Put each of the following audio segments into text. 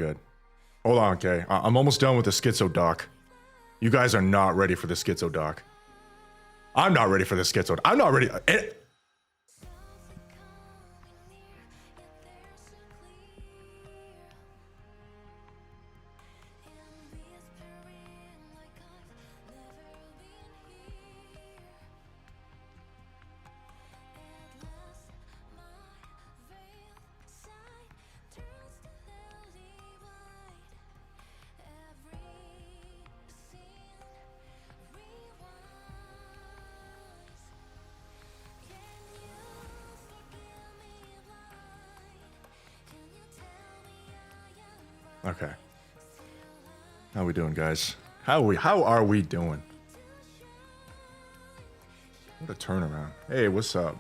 good. Hold on, okay. I'm almost done with the Schizo doc. You guys are not ready for the Schizo doc. I'm not ready for the Schizo. I'm not ready. Okay. How we doing, guys? How are we doing? What a turnaround. Hey, what's up?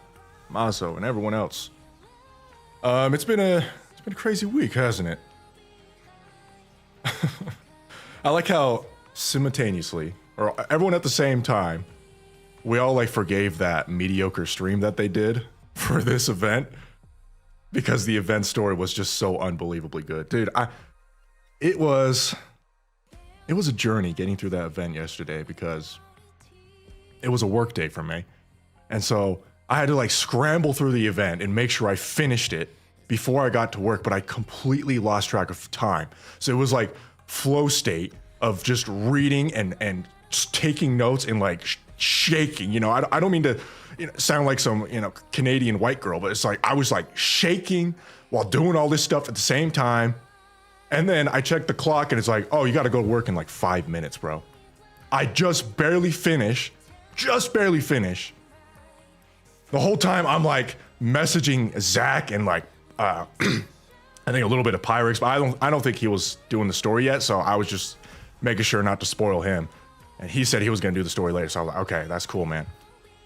Mazo and everyone else. It's been a crazy week, hasn't it? I like how simultaneously, or everyone at the same time, we all like forgave that mediocre stream that they did for this event because the event story was just so unbelievably good. Dude, it was a journey getting through that event yesterday because it was a work day for me. And so I had to like scramble through the event and make sure I finished it before I got to work, but I completely lost track of time. So it was like flow state of just reading and just taking notes and like shaking. You know, I don't mean to sound like some, Canadian white girl, but it's like I was like shaking while doing all this stuff at the same time. And then I checked the clock and it's like, oh, you got to go to work in like 5 minutes, bro. I just barely finish. The whole time I'm like messaging Zach and like, I think a little bit of Pyrex, but I don't think he was doing the story yet. So I was just making sure not to spoil him. And he said he was going to do the story later. So I was like, okay, that's cool, man.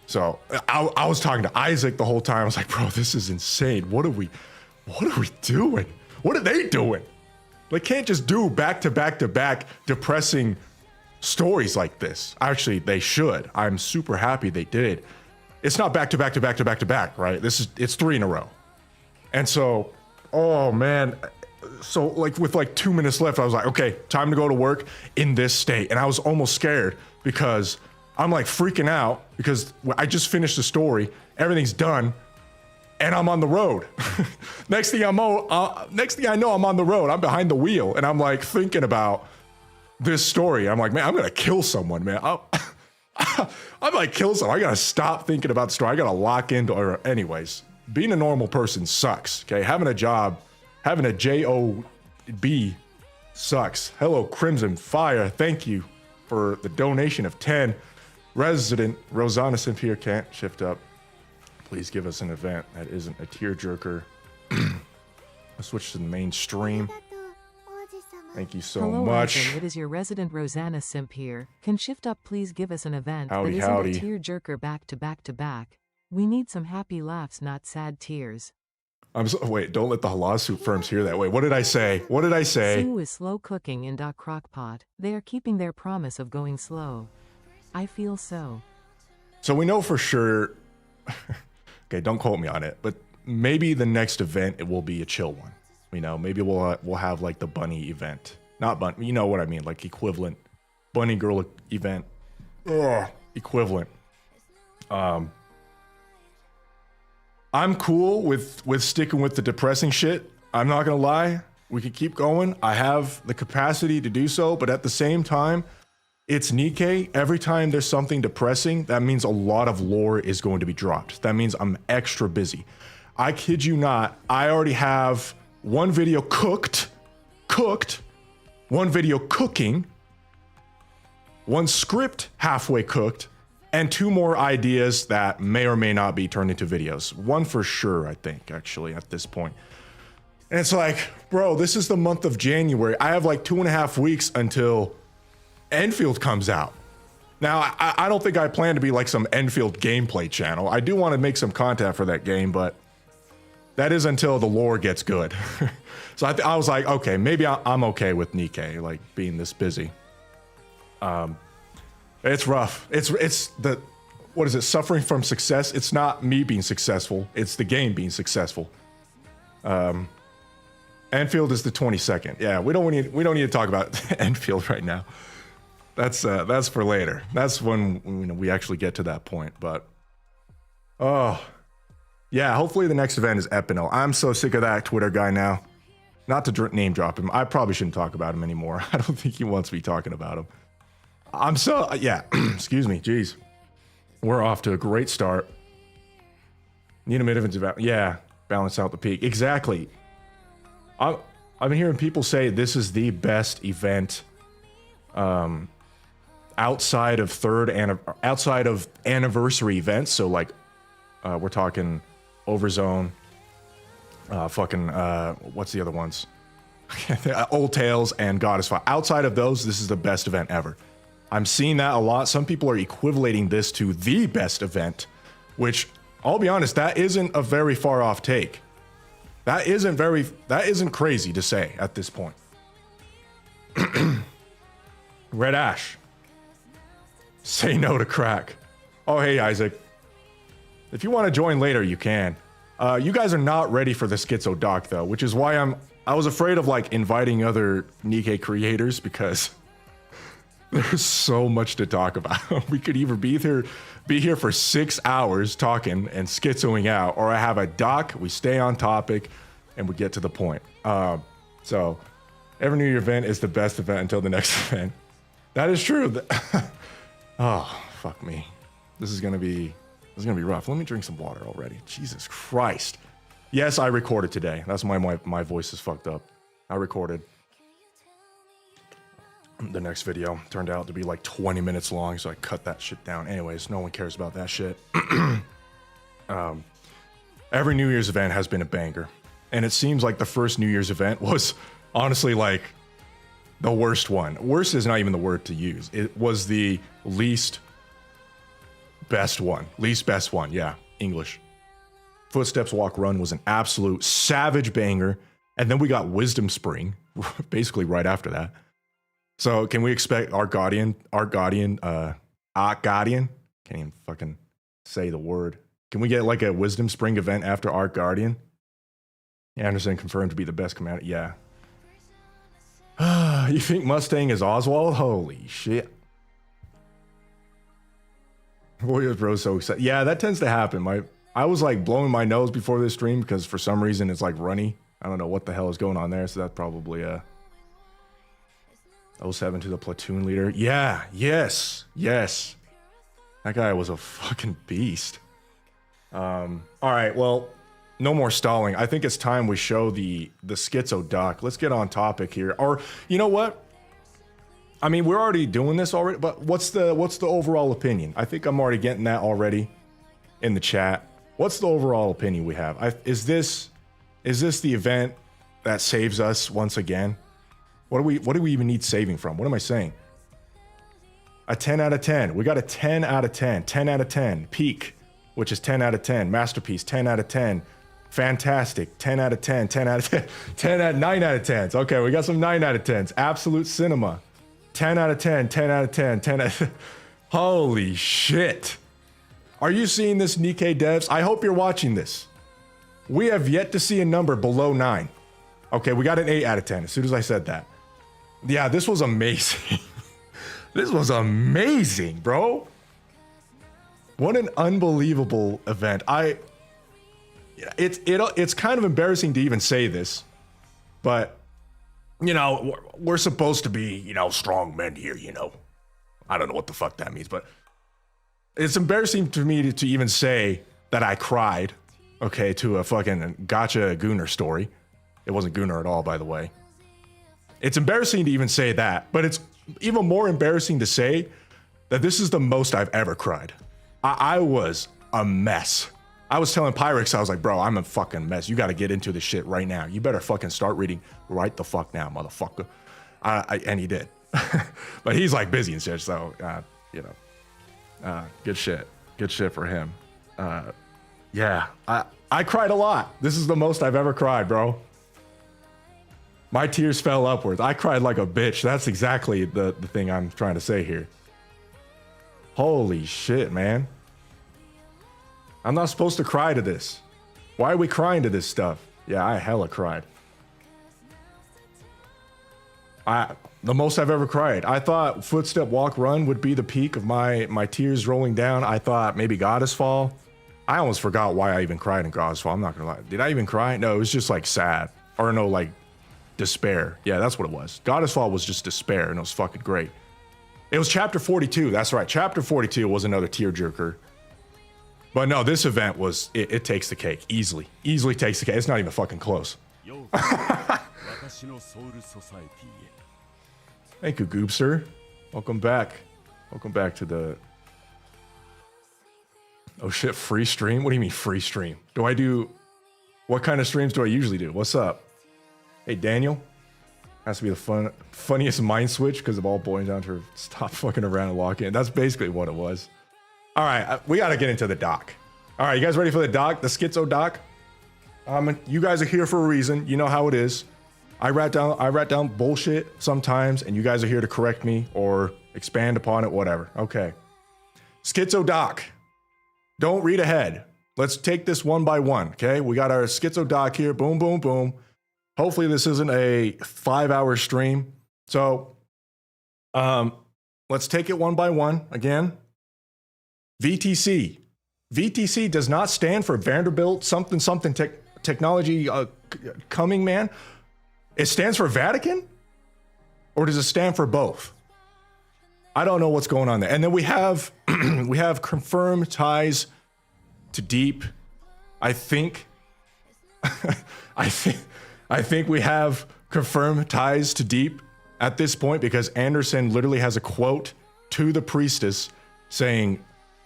So I was talking to Isaac the whole time. I was like, bro, this is insane. What are we doing? What are they doing? They can't just do back to back depressing stories like this. Actually, they should. I'm super happy they did. It's not back to back, right? It's 3 in a row. And so, oh man. So like with like 2 minutes left, I was like, okay, time to go to work in this state. And I was almost scared because I'm like freaking out because I just finished the story. Everything's done. And I'm on the road. Next thing I know, I'm on the road. I'm behind the wheel, and I'm like thinking about this story. I'm like, man, I'm gonna kill someone, man. I'm like kill someone. I gotta stop thinking about the story. I gotta lock into. Or anyways, being a normal person sucks. Okay, having a job, having a job sucks. Hello, Crimson Fire. Thank you for the donation of 10. Resident Rosanna Simp here can't shift up. Please give us an event that isn't a tearjerker. Let's switch to the main stream. Thank you so much. Hello, it is your resident Rosanna Simp here. Can shift up please give us an event that isn't a tearjerker back to back. We need some happy laughs, not sad tears. Wait, don't let the lawsuit firms hear that. Wait, what did I say? Sue is slow cooking in crockpot. They are keeping their promise of going slow. I feel so. So we know for sure... Okay, don't quote me on it, but maybe the next event it will be a chill one. Maybe we'll have like the bunny event, not bunny. You know what I mean, like equivalent bunny girl event. Equivalent. I'm cool with sticking with the depressing shit. I'm not gonna lie. We could keep going. I have the capacity to do so, but at the same time, it's Nikkei. Every time there's something depressing, that means a lot of lore is going to be dropped. That means I'm extra busy. I kid you not, I already have one video cooked, one video cooking, one script halfway cooked, and 2 more ideas that may or may not be turned into videos. One for sure, I think, actually, at this point. And it's like, bro, this is the month of January. I have like 2.5 weeks until Enfield comes out. Now, I don't think I plan to be like some Enfield gameplay channel. I do want to make some content for that game, but that is until the lore gets good. So I was like, okay, maybe I'm okay with Nikkei, like being this busy. It's rough. It's the, what is it? Suffering from success. It's not me being successful. It's the game being successful. Enfield is the 22nd. Yeah, we don't need to talk about Enfield right now. That's for later. That's when we actually get to that point. But oh yeah, hopefully the next event is Epinel. I'm so sick of that Twitter guy now. Not to name drop him. I probably shouldn't talk about him anymore. I don't think he wants me talking about him. I'm so yeah. Excuse me. Jeez, we're off to a great start. Need a mid-event event. Yeah, balance out the peak. Exactly. I've been hearing people say this is the best event outside of anniversary events. So like we're talking Overzone, what's the other ones? Old Tales and Goddess Fire. Outside of those, this is the best event ever. I'm seeing that a lot. Some people are equating this to the best event, which I'll be honest, that isn't a very far off take. That isn't crazy to say at this point. Red Ash. Say no to crack. Oh, hey, Isaac. If you want to join later, you can. You guys are not ready for the Schizo doc, though, which is why I was afraid of like inviting other Nikkei creators because there's so much to talk about. We could either be here for 6 hours talking and schizoing out, or I have a doc, we stay on topic, and we get to the point. So every New Year event is the best event until the next event. That is true. Oh, fuck me. This is gonna be rough. Let me drink some water already. Jesus Christ. Yes, I recorded today. That's why my voice is fucked up. I recorded. The next video turned out to be like 20 minutes long, so I cut that shit down. Anyways, no one cares about that shit. Every New Year's event has been a banger. And it seems like the first New Year's event was honestly like the worst one. Worst is not even the word to use. It was the least best one. Least best one, yeah, English. Footsteps Walk Run was an absolute savage banger. And then we got Wisdom Spring, basically right after that. So can we expect Art Guardian, can't even fucking say the word. Can we get like a Wisdom Spring event after Art Guardian? Anderson confirmed to be the best commander. Yeah. You think Mustang is Oswald? Holy shit. Warriors Bro so excited. Yeah, that tends to happen. I was like blowing my nose before this stream because for some reason it's like runny. I don't know what the hell is going on there. So that's probably 07 to the platoon leader. Yeah, yes. That guy was a fucking beast. All right, well, no more stalling. I think it's time we show the Schizo doc. Let's get on topic here. Or you know what? I mean, we're already doing this already, but what's the overall opinion? I think I'm already getting that already in the chat. What's the overall opinion we have? Is this the event that saves us once again? What do we even need saving from? What am I saying? A 10 out of 10. We got a 10 out of 10. 10 out of 10. Peak, which is 10 out of 10. Masterpiece, 10 out of 10. Fantastic, 10 out of 10. 10 out of 10. 9 out of 10s. Okay, we got some 9 out of 10s. Absolute Cinema. 10 out of 10. 10 out of 10. 10 out of 10. Holy shit. Are you seeing this, Nikkei devs? I hope you're watching this. We have yet to see a number below 9. Okay, we got an 8 out of 10 as soon as I said that. Yeah, this was amazing. This was amazing, bro. What an unbelievable event. It's kind of embarrassing to even say this, but you know, we're supposed to be, you know, strong men here, you know. I don't know what the fuck that means, but it's embarrassing to me to even say that I cried, okay, to a fucking gotcha Gooner story. It wasn't Gooner at all, by the way. It's embarrassing to even say that, but it's even more embarrassing to say that this is the most I've ever cried. I was a mess. I was telling Pyrex, I was like, bro, I'm a fucking mess. You got to get into this shit right now. You better fucking start reading right the fuck now, motherfucker. And he did. But he's like busy and shit, so, you know, good shit. Good shit for him. Yeah, I cried a lot. This is the most I've ever cried, bro. My tears fell upwards. I cried like a bitch. That's exactly the thing I'm trying to say here. Holy shit, man. I'm not supposed to cry to this. Why are we crying to this stuff? Yeah, I hella cried. The most I've ever cried. I thought Footstep Walk Run would be the peak of my tears rolling down. I thought maybe Goddess Fall. I almost forgot why I even cried in Goddess Fall. I'm not gonna lie. Did I even cry? No, it was just like sad. Or no, like despair. Yeah, that's what it was. Goddess Fall was just despair, and it was fucking great. It was chapter 42. That's right. Chapter 42 was another tearjerker. But no, this event was, it takes the cake. Easily. Easily takes the cake. It's not even fucking close. Thank you, Goobster. Welcome back. Welcome back to the... Oh shit, free stream? What do you mean free stream? Do I do... What kind of streams do I usually do? What's up? Hey, Daniel. Has to be the funniest mind switch because of all boiling down to stop fucking around and lock in. That's basically what it was. All right, we got to get into the doc. All right, you guys ready for the doc? The Schizo doc? You guys are here for a reason. You know how it is. I write down bullshit sometimes, and you guys are here to correct me or expand upon it, whatever. Okay. Schizo doc. Don't read ahead. Let's take this one by one, okay? We got our Schizo doc here. Boom, boom, boom. Hopefully this isn't a 5-hour stream. So let's take it one by one again. VTC. VTC does not stand for Vanderbilt something technology coming, man. It stands for Vatican? Or does it stand for both? I don't know what's going on there. And then we have we have confirmed ties to Deep. I think I think we have confirmed ties to Deep at this point because Anderson literally has a quote to the priestess saying,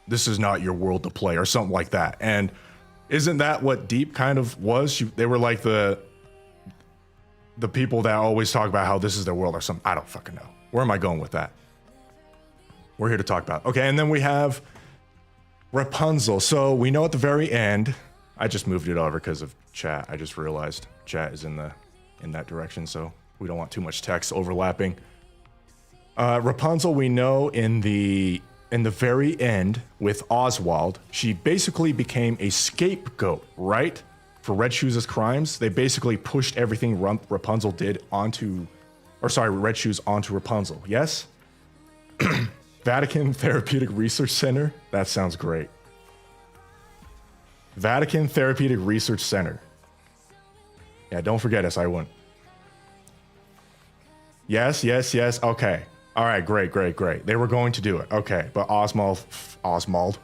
"This is not your world to play," or something like that. And isn't that what Deep kind of was? They were like the people that always talk about how this is their world or something. I don't fucking know. Where am I going with that? We're here to talk about. Okay, and then we have Rapunzel. So we know at the very end, I just moved it over because of chat. I just realized chat is in that direction, so we don't want too much text overlapping. Rapunzel, we know in the very end with Oswald, she basically became a scapegoat, right? For Red Shoes' crimes. They basically pushed everything Rapunzel did onto, Red Shoes onto Rapunzel. Yes? Vatican Therapeutic Research Center. That sounds great. Vatican Therapeutic Research Center. Yeah, don't forget us. I won't. Yes. Okay. All right. Great. They were going to do it. Okay. But Oswald. Oswald.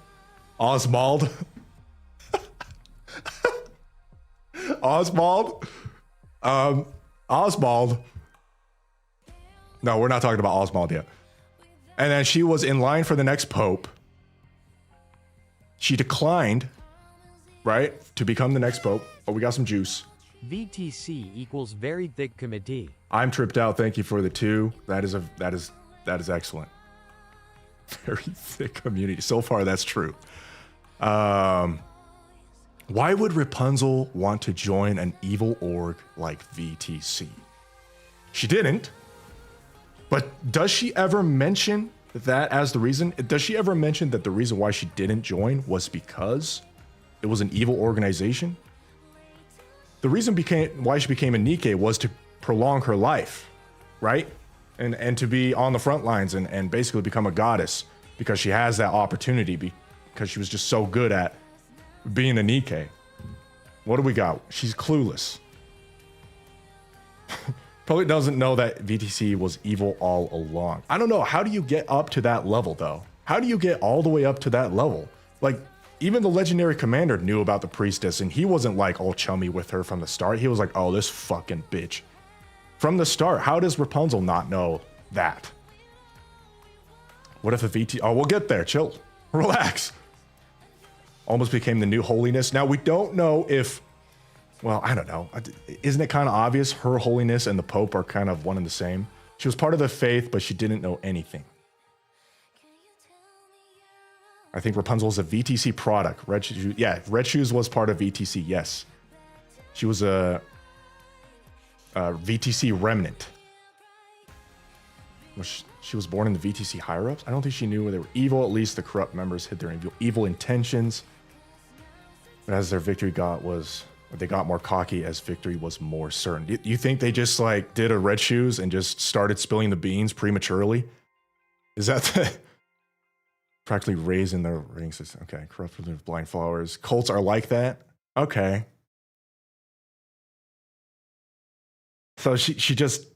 No, we're not talking about Oswald yet. And then she was in line for the next pope. She declined, right, to become the next pope. Oh, we got some juice. VTC equals very thick committee. I'm tripped out. Thank you for the 2. That is excellent. Very thick community. So far, that's true. Why would Rapunzel want to join an evil org like VTC? She didn't. But does she ever mention that as the reason? Does she ever mention that the reason why she didn't join was because it was an evil organization? The reason why she became a Nikke was to prolong her life, right? And to be on the front lines and basically become a goddess because she has that opportunity because she was just so good at being a Nikke. What do we got? She's clueless. Probably doesn't know that VTC was evil all along. I don't know. How do you get up to that level, though? How do you get all the way up to that level? Like, even the legendary commander knew about the priestess, and he wasn't like all chummy with her from the start. He was like, oh, this fucking bitch. From the start, how does Rapunzel not know that? What if a VT... Oh, we'll get there. Chill. Relax. Almost became the new holiness. Now, we don't know if... Well, I don't know. Isn't it kind of obvious her holiness and the Pope are kind of one and the same? She was part of the faith, but she didn't know anything. I think Rapunzel is a VTC product. Red Shoes was part of VTC, yes. She was a VTC remnant. She was born in the VTC higher-ups? I don't think she knew they were evil. At least the corrupt members hid their evil intentions. But as their victory got was... but they got more cocky as victory was more certain. You think they just like did a red shoes and just started spilling the beans prematurely? Is that the practically raising their rating system? Okay, corrupted with blind followers. Cults are like that? Okay. So she just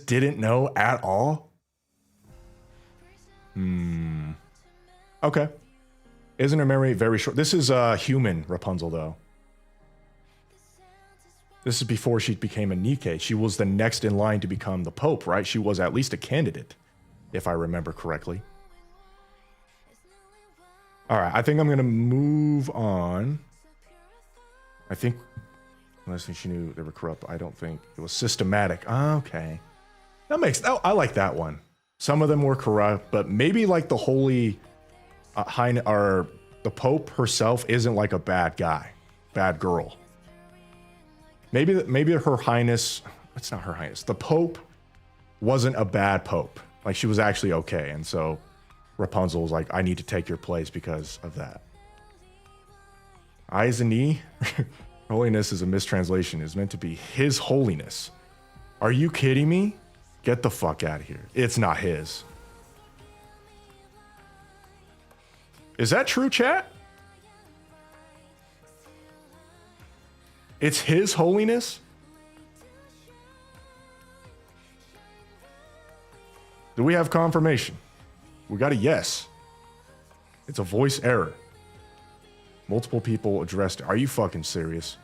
didn't know at all? Okay. Isn't her memory very short? This is human Rapunzel, though. This is before she became a Nike. She was the next in line to become the Pope, right? She was at least a candidate, if I remember correctly. All right, I think I'm going to move on. I think, unless she knew they were corrupt, I don't think it was systematic. Okay. That makes, oh, I like that one. Some of them were corrupt, but maybe like the holy or the Pope herself isn't like a bad guy, bad girl. Maybe her highness, it's not her highness. The Pope wasn't a bad Pope. Like she was actually okay. And so Rapunzel was like, I need to take your place because of that. Eyes and knee. Holiness is a mistranslation. It's meant to be his holiness. Are you kidding me? Get the fuck out of here. It's not his. Is that true, chat? It's his holiness? Do we have confirmation? We got a yes. It's a voice error. Multiple people addressed it. Are you fucking serious?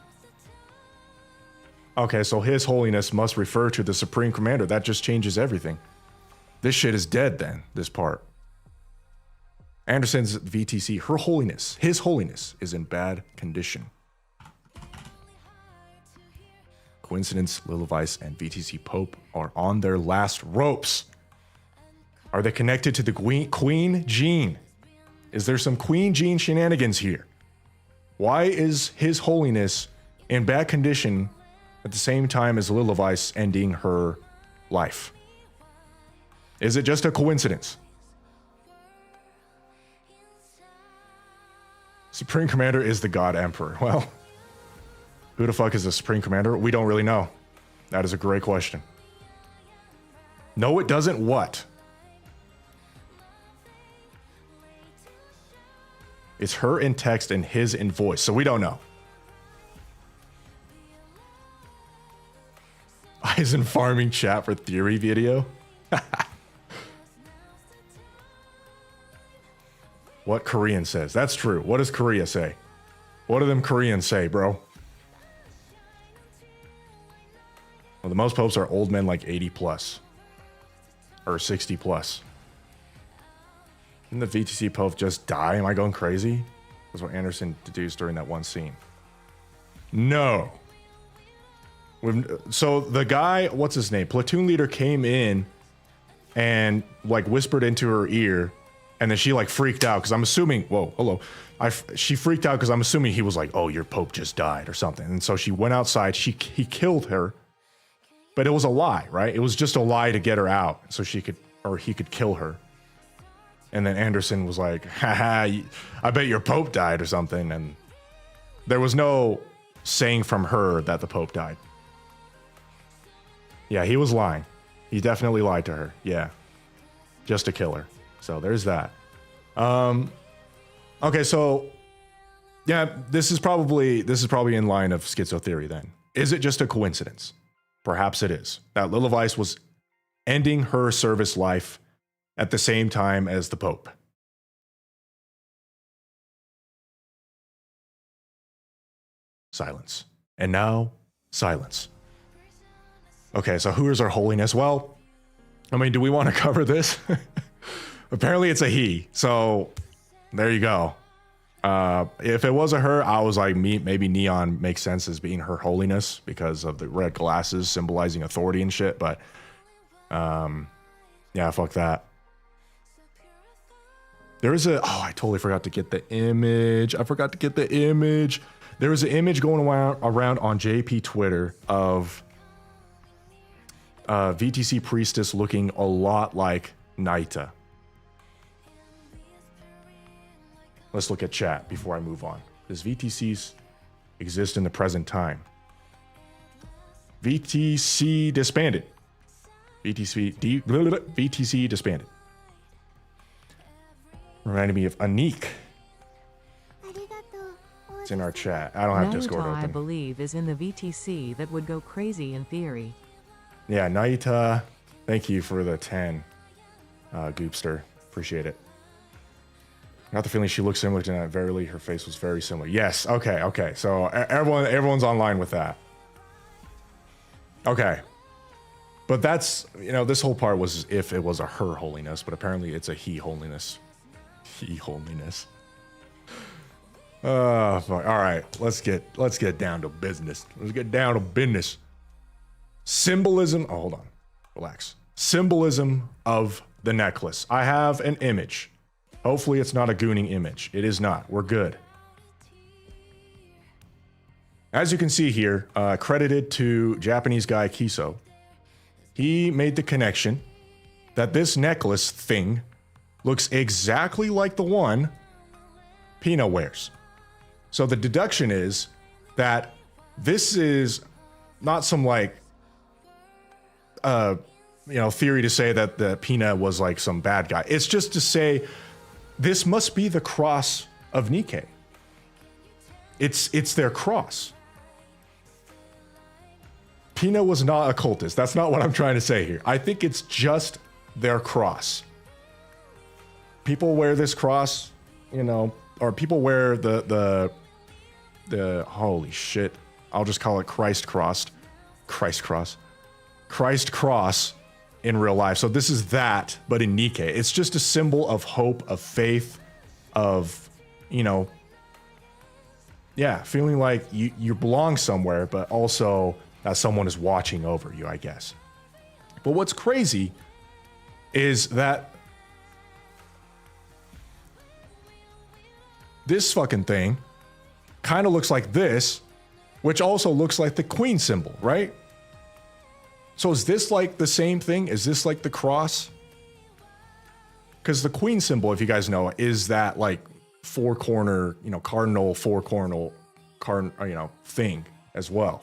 Okay, so his holiness must refer to the supreme commander. That just changes everything. This shit is dead then, this part. Anderson's VTC, her holiness, his holiness is in bad condition. Coincidence, Lilyweiss, and VTC Pope are on their last ropes. Are they connected to the Queen Jean? Is there some Queen Jean shenanigans here? Why is his holiness in bad condition at the same time as Lilyweiss ending her life? Is it just a coincidence? Supreme Commander is the God Emperor. Well, who the fuck is the Supreme Commander? We don't really know. That is a great question. No, it doesn't what? It's her in text and his in voice, so we don't know. Eisen farming chat for theory video? What Korean says. That's true. What does Korea say? What do them Koreans say, bro? Well, the most popes are old men like 80 plus. Or 60 plus. Didn't the VTC Pope just die? Am I going crazy? That's what Anderson deduced during that one scene. No. So the guy, what's his name? Platoon leader came in and like whispered into her ear, and then she like freaked out because I'm assuming, whoa, hello. She freaked out because I'm assuming he was like, oh, your Pope just died or something. And so she went outside. He killed her, but it was a lie, right? It was just a lie to get her out so he could kill her. And then Anderson was like, haha, I bet your Pope died or something. And there was no saying from her that the Pope died. Yeah, he was lying. He definitely lied to her. Yeah. Just to kill her. So there's that. Okay, so yeah, this is probably in line of schizo theory then. Is it just a coincidence? Perhaps it is. That Lilyweiss was ending her service life at the same time as the Pope. Silence. And now, silence. Okay, so who is our holiness? Well, I mean, do we want to cover this? Apparently it's a he, so there you go. If it was a her, I was like, maybe Neon makes sense as being her holiness because of the red glasses symbolizing authority and shit, but yeah, fuck that. There is I totally forgot to get the image. There was an image going around on JP Twitter of VTC Priestess looking a lot like Naita. Let's look at chat before I move on. This VTC's exist in the present time. VTC disbanded. VTC disbanded. Reminded me of Anik. It's in our chat. I don't have Discord Naruto, open. I believe, is in the VTC that would go crazy in theory. Yeah, Naita, thank you for the 10, Goopster. Appreciate it. Got the feeling she looks similar to Nat. Verily, her face was very similar. Yes, okay. So everyone's online with that. Okay. But that's, this whole part was if it was a her holiness, but apparently it's a he holiness. He holiness. Fuck. All right, let's get down to business. Let's get down to business. Symbolism. Oh, hold on. Relax. Symbolism of the necklace. I have an image. Hopefully it's not a gooning image. It is not. We're good. As you can see here, credited to Japanese guy Schizo, he made the connection that this necklace thing looks exactly like the one Pina wears. So the deduction is that this is not some theory to say that the Pina was like some bad guy. It's just to say this must be the cross of Nikkei. It's their cross. Pina was not a cultist. That's not what I'm trying to say here. I think it's just their cross. People wear this cross, or people wear the holy shit. I'll just call it Christ cross in real life. So this is that, but in Nikkei. It's just a symbol of hope, of faith, of, feeling like you belong somewhere, but also that someone is watching over you, I guess. But what's crazy is that this fucking thing kind of looks like this, which also looks like the queen symbol, right? So is this like the same thing? Is this like the cross? Because the queen symbol, if you guys know, is that like four-corner, cardinal four-corner, thing as well.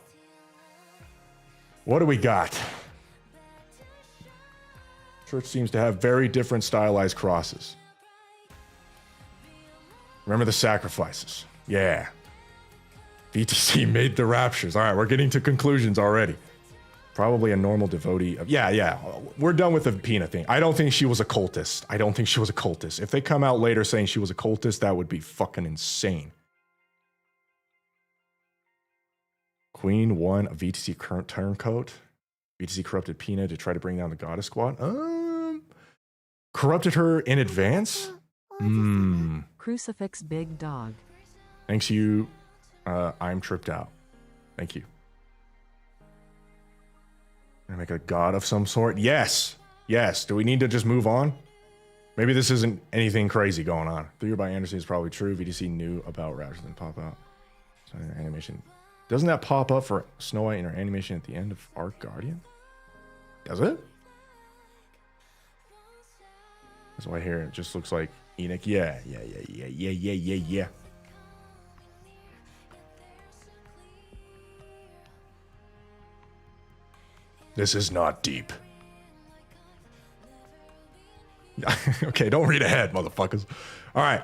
What do we got? Church seems to have very different stylized crosses. Remember the sacrifices. Yeah. VTC made the raptures. All right, we're getting to conclusions already. Probably a normal devotee of... Yeah. We're done with the Pina thing. I don't think she was a cultist. If they come out later saying she was a cultist, that would be fucking insane. Queen won a VTC current turncoat. VTC corrupted Pina to try to bring down the goddess squad. Corrupted her in advance? Crucifix big dog. Thanks you. I'm tripped out. Thank you. Gonna make a god of some sort? Yes. Do we need to just move on? Maybe this isn't anything crazy going on. Theory by Anderson is probably true. VTC knew about raptors and pop out. So animation. Doesn't that pop up for Snow White in her animation at the end of Arc Guardian? Does it? That's why here it just looks like Enoch. Yeah. This is not deep. Okay, don't read ahead, motherfuckers. All right.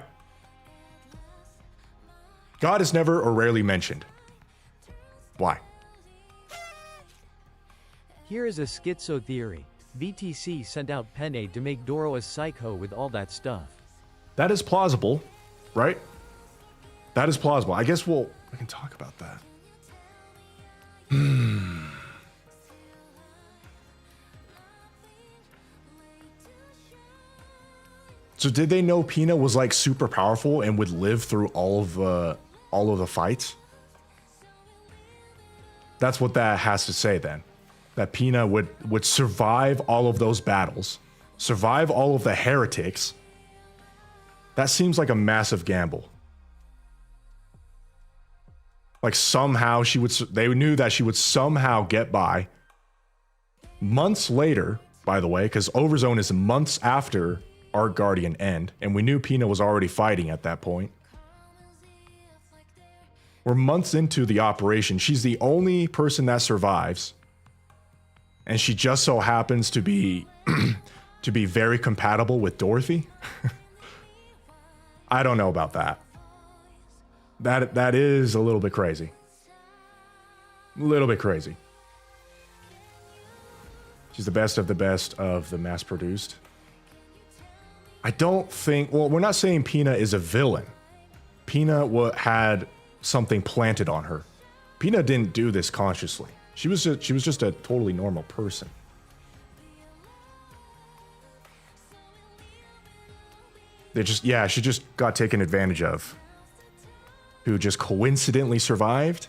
God is never or rarely mentioned. Why? Here is a schizo theory. VTC sent out Penne to make Doro a psycho with all that stuff. That is plausible, right? That is plausible. I guess we can talk about that. So did they know Pina was like super powerful and would live through all of the fights? That's what that has to say then. That Pina would survive all of those battles, survive all of the heretics. That seems like a massive gamble. Like somehow they knew that she would somehow get by. Months later, by the way, because Overzone is months after Arc Guardian end, and we knew Pina was already fighting at that point. We're months into the operation. She's the only person that survives. And she just so happens to be to be very compatible with Dorothy. I don't know about that. That is a little bit crazy. A little bit crazy. She's the best of the mass-produced. I don't think... Well, we're not saying Pina is a villain. Pina had something planted on her. Pina didn't do this consciously. She was just a totally normal person. She just got taken advantage of. Who just coincidentally survived.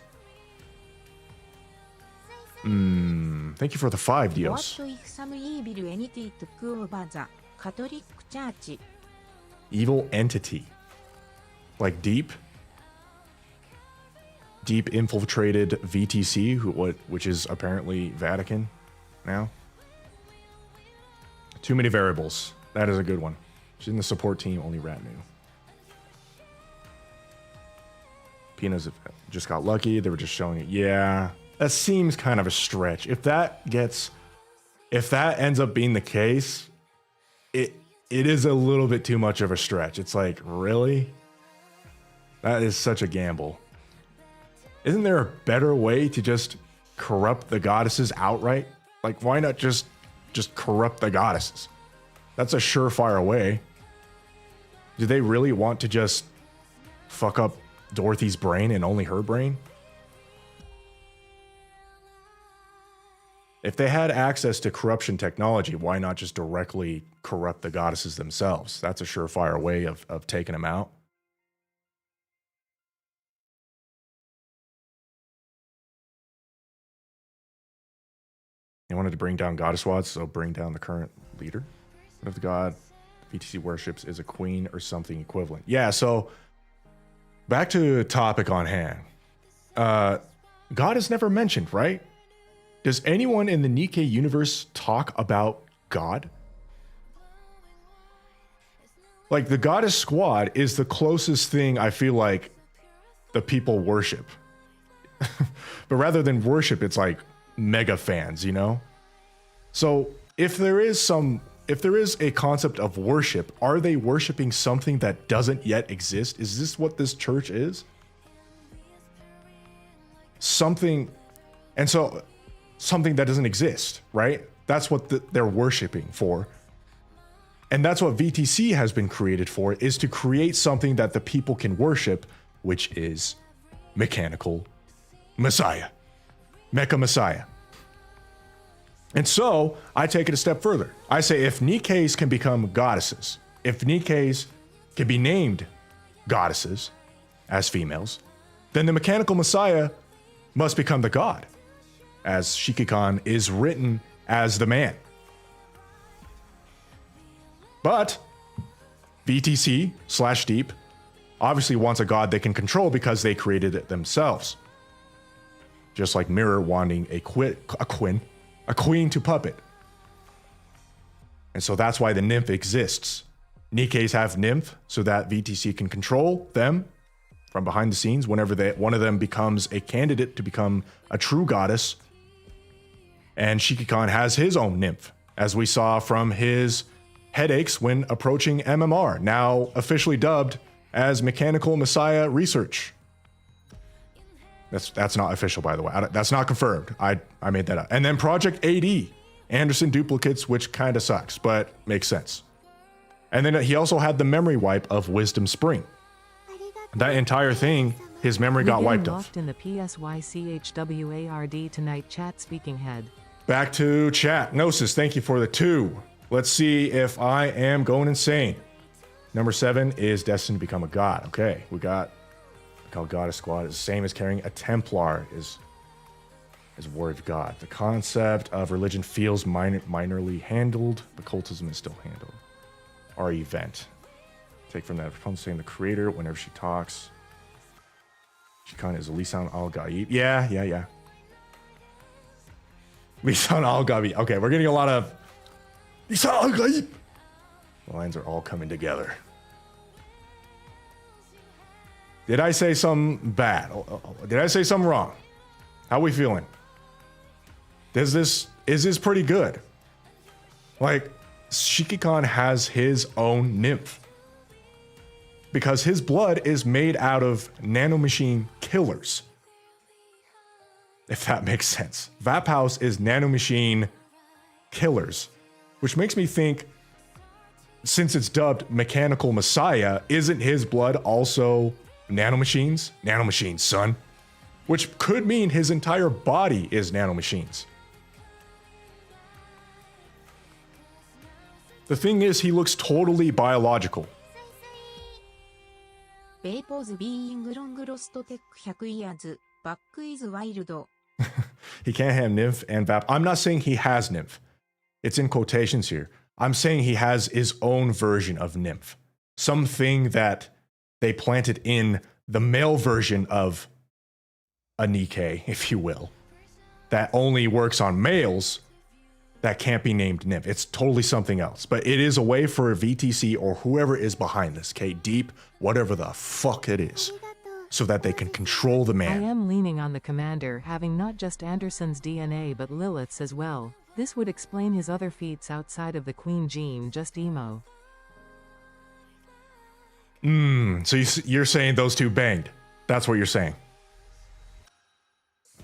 Thank you for the 5 deals. What if some evil entity took over the Catholic Church? Evil entity. Like deep infiltrated VTC, which is apparently Vatican now. Too many variables. That is a good one. She's in the support team, only Rat knew. Pina's just got lucky. They were just showing it. Yeah, that seems kind of a stretch. If that ends up being the case, it is a little bit too much of a stretch. It's like, really? That is such a gamble. Isn't there a better way to just corrupt the goddesses outright? Like, why not just corrupt the goddesses? That's a surefire way. Do they really want to just fuck up Dorothy's brain and only her brain? If they had access to corruption technology, why not just directly corrupt the goddesses themselves? That's a surefire way of taking them out. They wanted to bring down goddess wads, so bring down the current leader. What if the god VTC worships is a queen or something equivalent? Yeah, so back to the topic on hand. God is never mentioned, right? Does anyone in the Nikkei universe talk about God? Like, the goddess squad is the closest thing I feel like the people worship. But rather than worship, it's like mega fans, you know? So if there is a concept of worship, are they worshiping something that doesn't yet exist? Is this what this church is? Something that doesn't exist, right? That's what they're worshiping for. And that's what VTC has been created for, is to create something that the people can worship, which is mechanical Messiah. Mecha Messiah. And so I take it a step further. I say, if Nikkeis can become goddesses, if Nikkeis can be named goddesses as females, then the mechanical Messiah must become the god, as Shikikan is written as the man. But VTC/Deep obviously wants a god they can control because they created it themselves. Just like Mirror wanting a queen to puppet. And so that's why the nymph exists. Nikkeis have nymph so that VTC can control them from behind the scenes whenever one of them becomes a candidate to become a true goddess. And Shikikan has his own nymph, as we saw from his headaches when approaching MMR, now officially dubbed as Mechanical Messiah Research. That's not official, by the way. That's not confirmed. I made that up. And then Project AD, Anderson duplicates, which kind of sucks, but makes sense. And then he also had the memory wipe of Wisdom Spring. That entire thing, his memory got wiped off. Locked in the PSYCHWARD tonight chat speaking head. Back to chat. Gnosis, thank you for the 2. Let's see if I am going insane. Number 7 is destined to become a god. Okay, we got called Goddess Squad. Is the same as carrying a Templar is Word of God. The concept of religion feels minorly handled, but cultism is still handled. Our event. Take from that from saying the creator whenever she talks. She kind of is Lisan al-Gaib. Yeah. Lisan al-Gaib. Okay, we're getting a lot of Lisan al-Gaib. The lines are all coming together. Did I say something bad? Did I say something wrong? How we feeling? Is this pretty good? Like, Shiki-kan has his own nymph. Because his blood is made out of nanomachine killers. If that makes sense. Vap House is nanomachine killers. Which makes me think, since it's dubbed Mechanical Messiah, isn't his blood also nanomachines? Nanomachines, son. Which could mean his entire body is nanomachines. The thing is, he looks totally biological. ベイポーズ being long lost tech 100 years, back is wild. He can't have nymph and vap. I'm not saying he has nymph. It's in quotations here. I'm saying he has his own version of nymph. Something that they planted in the male version of a Nikkei, if you will, that only works on males that can't be named nymph. It's totally something else. But it is a way for VTC or whoever is behind this, okay, Deep, whatever the fuck it is, so that they can control the man. I am leaning on the commander having not just Anderson's DNA but Lilith's as well. This would explain his other feats outside of the Queen gene, just emo. So you're saying those two banged. That's what you're saying.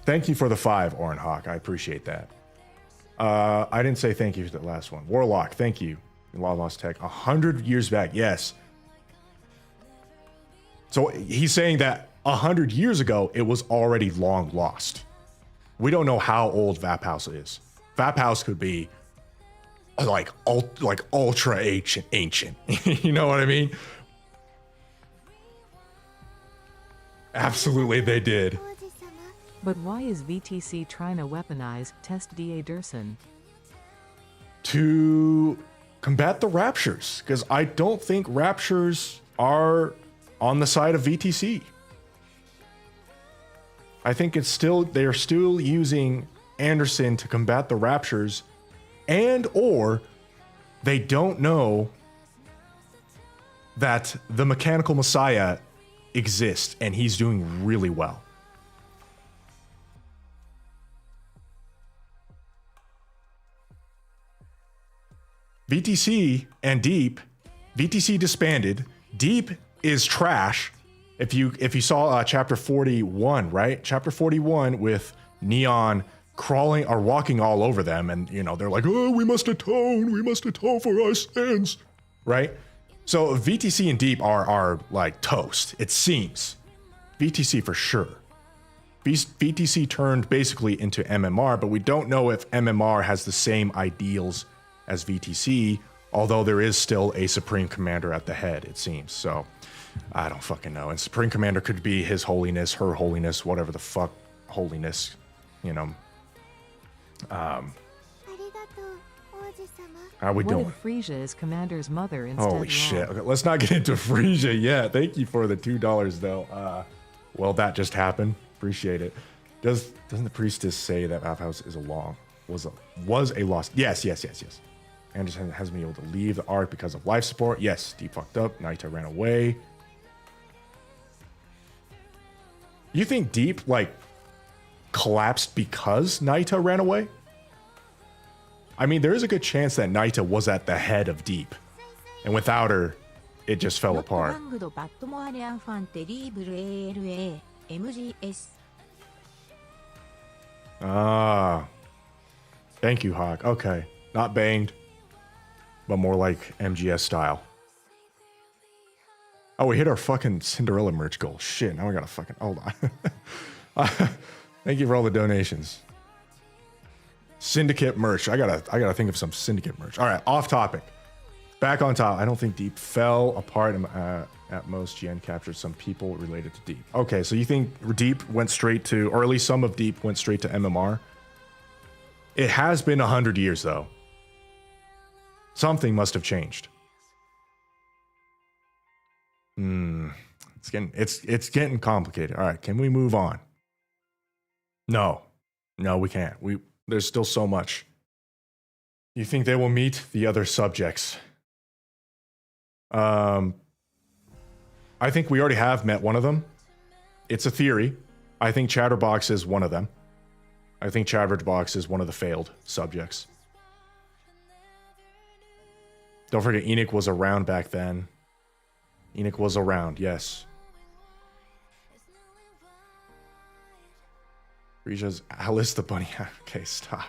Thank you for the 5, Oren Hawk. I appreciate that. I didn't say thank you for the last one. Warlock, thank you. Law Lost Tech. 100 years back, yes. So he's saying that 100 years ago, it was already long lost. We don't know how old Vap House is. Vap House could be like ultra ancient. You know what I mean? Absolutely, they did. But why is VTC trying to weaponize Test DA Durson? To combat the Raptures, because I don't think Raptures are on the side of VTC. I think they're still using Anderson to combat the Raptures, and or they don't know that the Mechanical Messiah exists and he's doing really well. VTC and Deep, VTC disbanded. Deep is trash. If you saw chapter 41, right? Chapter 41 with Neon crawling or walking all over them, and they're like, oh, we must atone for our sins, right? So VTC and Deep are like toast, it seems. VTC for sure. VTC turned basically into MMR, but we don't know if MMR has the same ideals as VTC, although there is still a Supreme Commander at the head, it seems. So I don't fucking know. And Supreme Commander could be His Holiness, Her Holiness, whatever the fuck holiness, How are we doing? What if Frisia is Commander's mother instead? Holy shit. Okay, let's not get into Frisia yet. Thank you for the $2 though. Well, that just happened. Appreciate it. Doesn't the priestess say that Vap House is was a lost? Yes. Anderson has been able to leave the arc because of life support. Yes, Deep fucked up. Naita ran away. You think Deep collapsed because Naita ran away? I mean, there is a good chance that Naita was at the head of Deep, and without her, it just fell apart. Thank you, Hawk. Okay, not banged, but more like MGS style. Oh, we hit our fucking Cinderella merch goal. Shit, now we gotta fucking hold on. Thank you for all the donations. Syndicate merch. I gotta think of some Syndicate merch. All right, off topic. Back on top. I don't think Deep fell apart. At most, GN captured some people related to Deep. Okay, so you think Deep went straight to, or at least some of Deep went straight to MMR? It has been 100 years though. Something must have changed. It's getting complicated. All right, can we move on? No, we can't. There's still so much. You think they will meet the other subjects? I think we already have met one of them. it's a theory. I think Chatterbox is one of them. I think Chatterbox is one of the failed subjects. Don't forget, Enoch was around back then. Enoch was around, yes. Risha's Alice the Bunny. Okay, stop.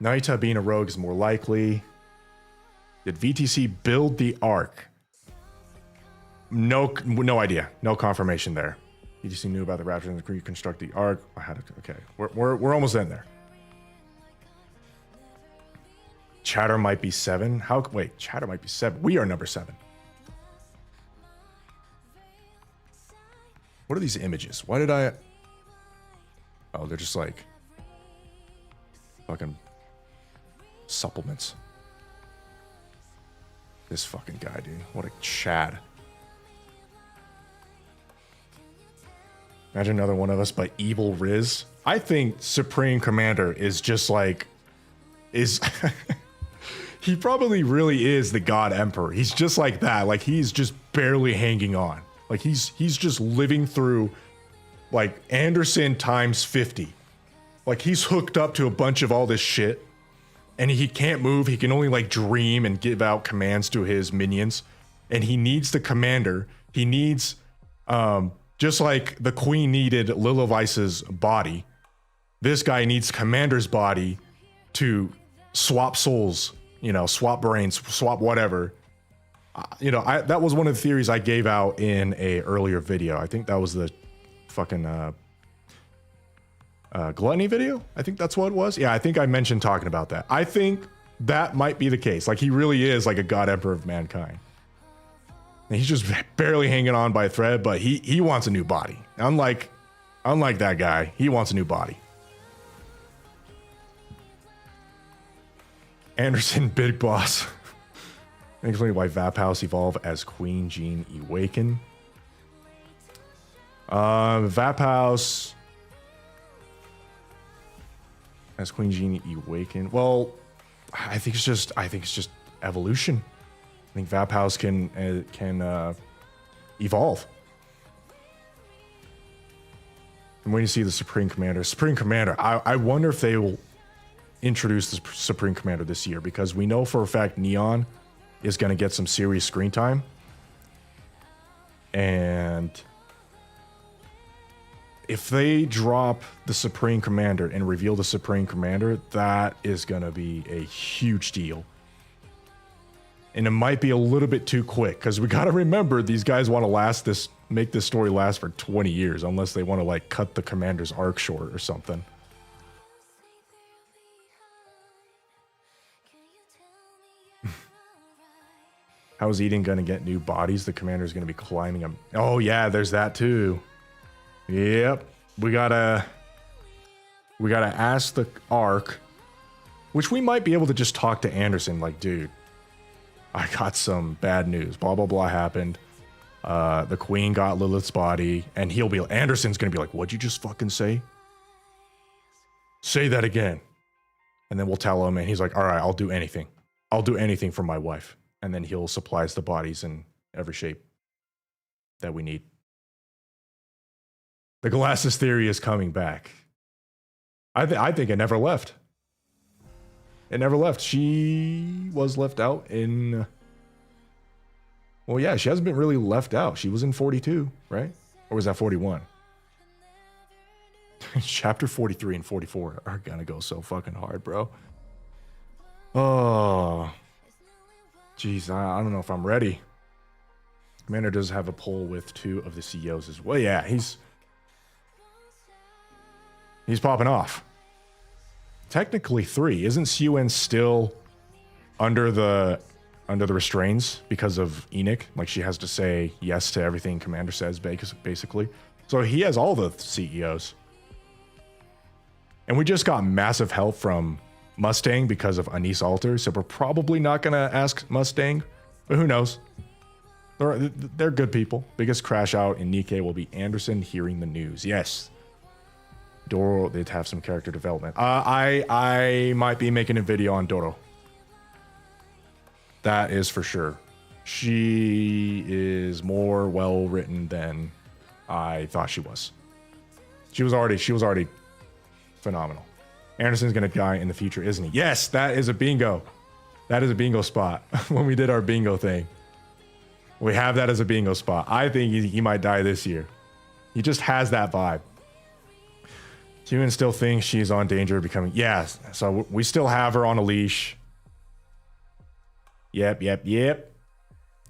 Naita being a rogue is more likely. Did VTC build the Ark? No idea. No confirmation there. VTC knew about the Rapture and reconstruct the Ark. I had it. Okay, we're almost in there. Chatter might be 7. Wait, Chatter might be 7. We are number 7. What are these images? Why did I? Oh, they're just like fucking supplements. This fucking guy, dude. What a Chad. Imagine another one of us, but evil Riz. I think Supreme Commander is just like, he probably really is the God Emperor. He's just like that. Like, he's just barely hanging on. Like, he's just living through, like, Anderson times 50. Like, he's hooked up to a bunch of all this shit. And he can't move. He can only, like, dream and give out commands to his minions. And he needs the commander. He needs, just like the queen needed Lilithvice's body, this guy needs commander's body to swap souls, you know, swap brains, swap whatever. You know, that was one of the theories I gave out in a earlier video. I think that was the fucking gluttony video. I think that's what it was. Yeah, I think I mentioned talking about that. I think that might be the case. Like, he really is like a God Emperor of mankind. And he's just barely hanging on by a thread, but he wants a new body. Unlike that guy, he wants a new body. Anderson, Big Boss. Explain why Vap House evolve as Queen Jean awaken. Vap House as Queen Jean awaken. Well, I think it's just evolution. I think Vap House can evolve. I'm waiting to see the Supreme Commander. Supreme Commander. I wonder if they will introduce the Supreme Commander this year, because we know for a fact Neon is going to get some serious screen time. And if they drop the Supreme Commander and reveal the Supreme Commander, that is going to be a huge deal. And it might be a little bit too quick, because we got to remember these guys want to make this story last for 20 years, unless they want to like cut the Commander's arc short or something. How is Eden going to get new bodies? The Commander's going to be climbing them. Oh yeah, there's that too. Yep. We gotta ask the Ark, which we might be able to just talk to Anderson like, dude, I got some bad news. Blah, blah, blah happened. The Queen got Lilith's body, and Anderson's going to be like, what'd you just fucking say? Say that again. And then we'll tell him, and he's like, all right, I'll do anything. I'll do anything for my wife. And then he'll supply us the bodies in every shape that we need. The Glasses theory is coming back. I think it never left. It never left. She was left out in... Well, yeah, she hasn't been really left out. She was in 42, right? Or was that 41? Chapter 43 and 44 are gonna go so fucking hard, bro. Oh... Jeez, I don't know if I'm ready. Commander does have a poll with 2 of the CEOs as well. Yeah, he's popping off. Technically 3. Isn't Suen still under the restraints because of Enoch? Like, she has to say yes to everything Commander says, basically. So he has all the CEOs. And we just got massive help from Mustang because of Anise Alter, so we're probably not going to ask Mustang, but who knows? They're good people. Biggest crash out in Nikkei will be Anderson hearing the news. Yes. Doro, they'd have some character development. I might be making a video on Doro. That is for sure. She is more well written than I thought she was. She was already phenomenal. Anderson's gonna die in the future, isn't he? Yes, that is a bingo. That is a bingo spot. When we did our bingo thing, we have that as a bingo spot. I think he might die this year. He just has that vibe. Human still thinks she's on danger of becoming. Yes, so we still have her on a leash. Yep.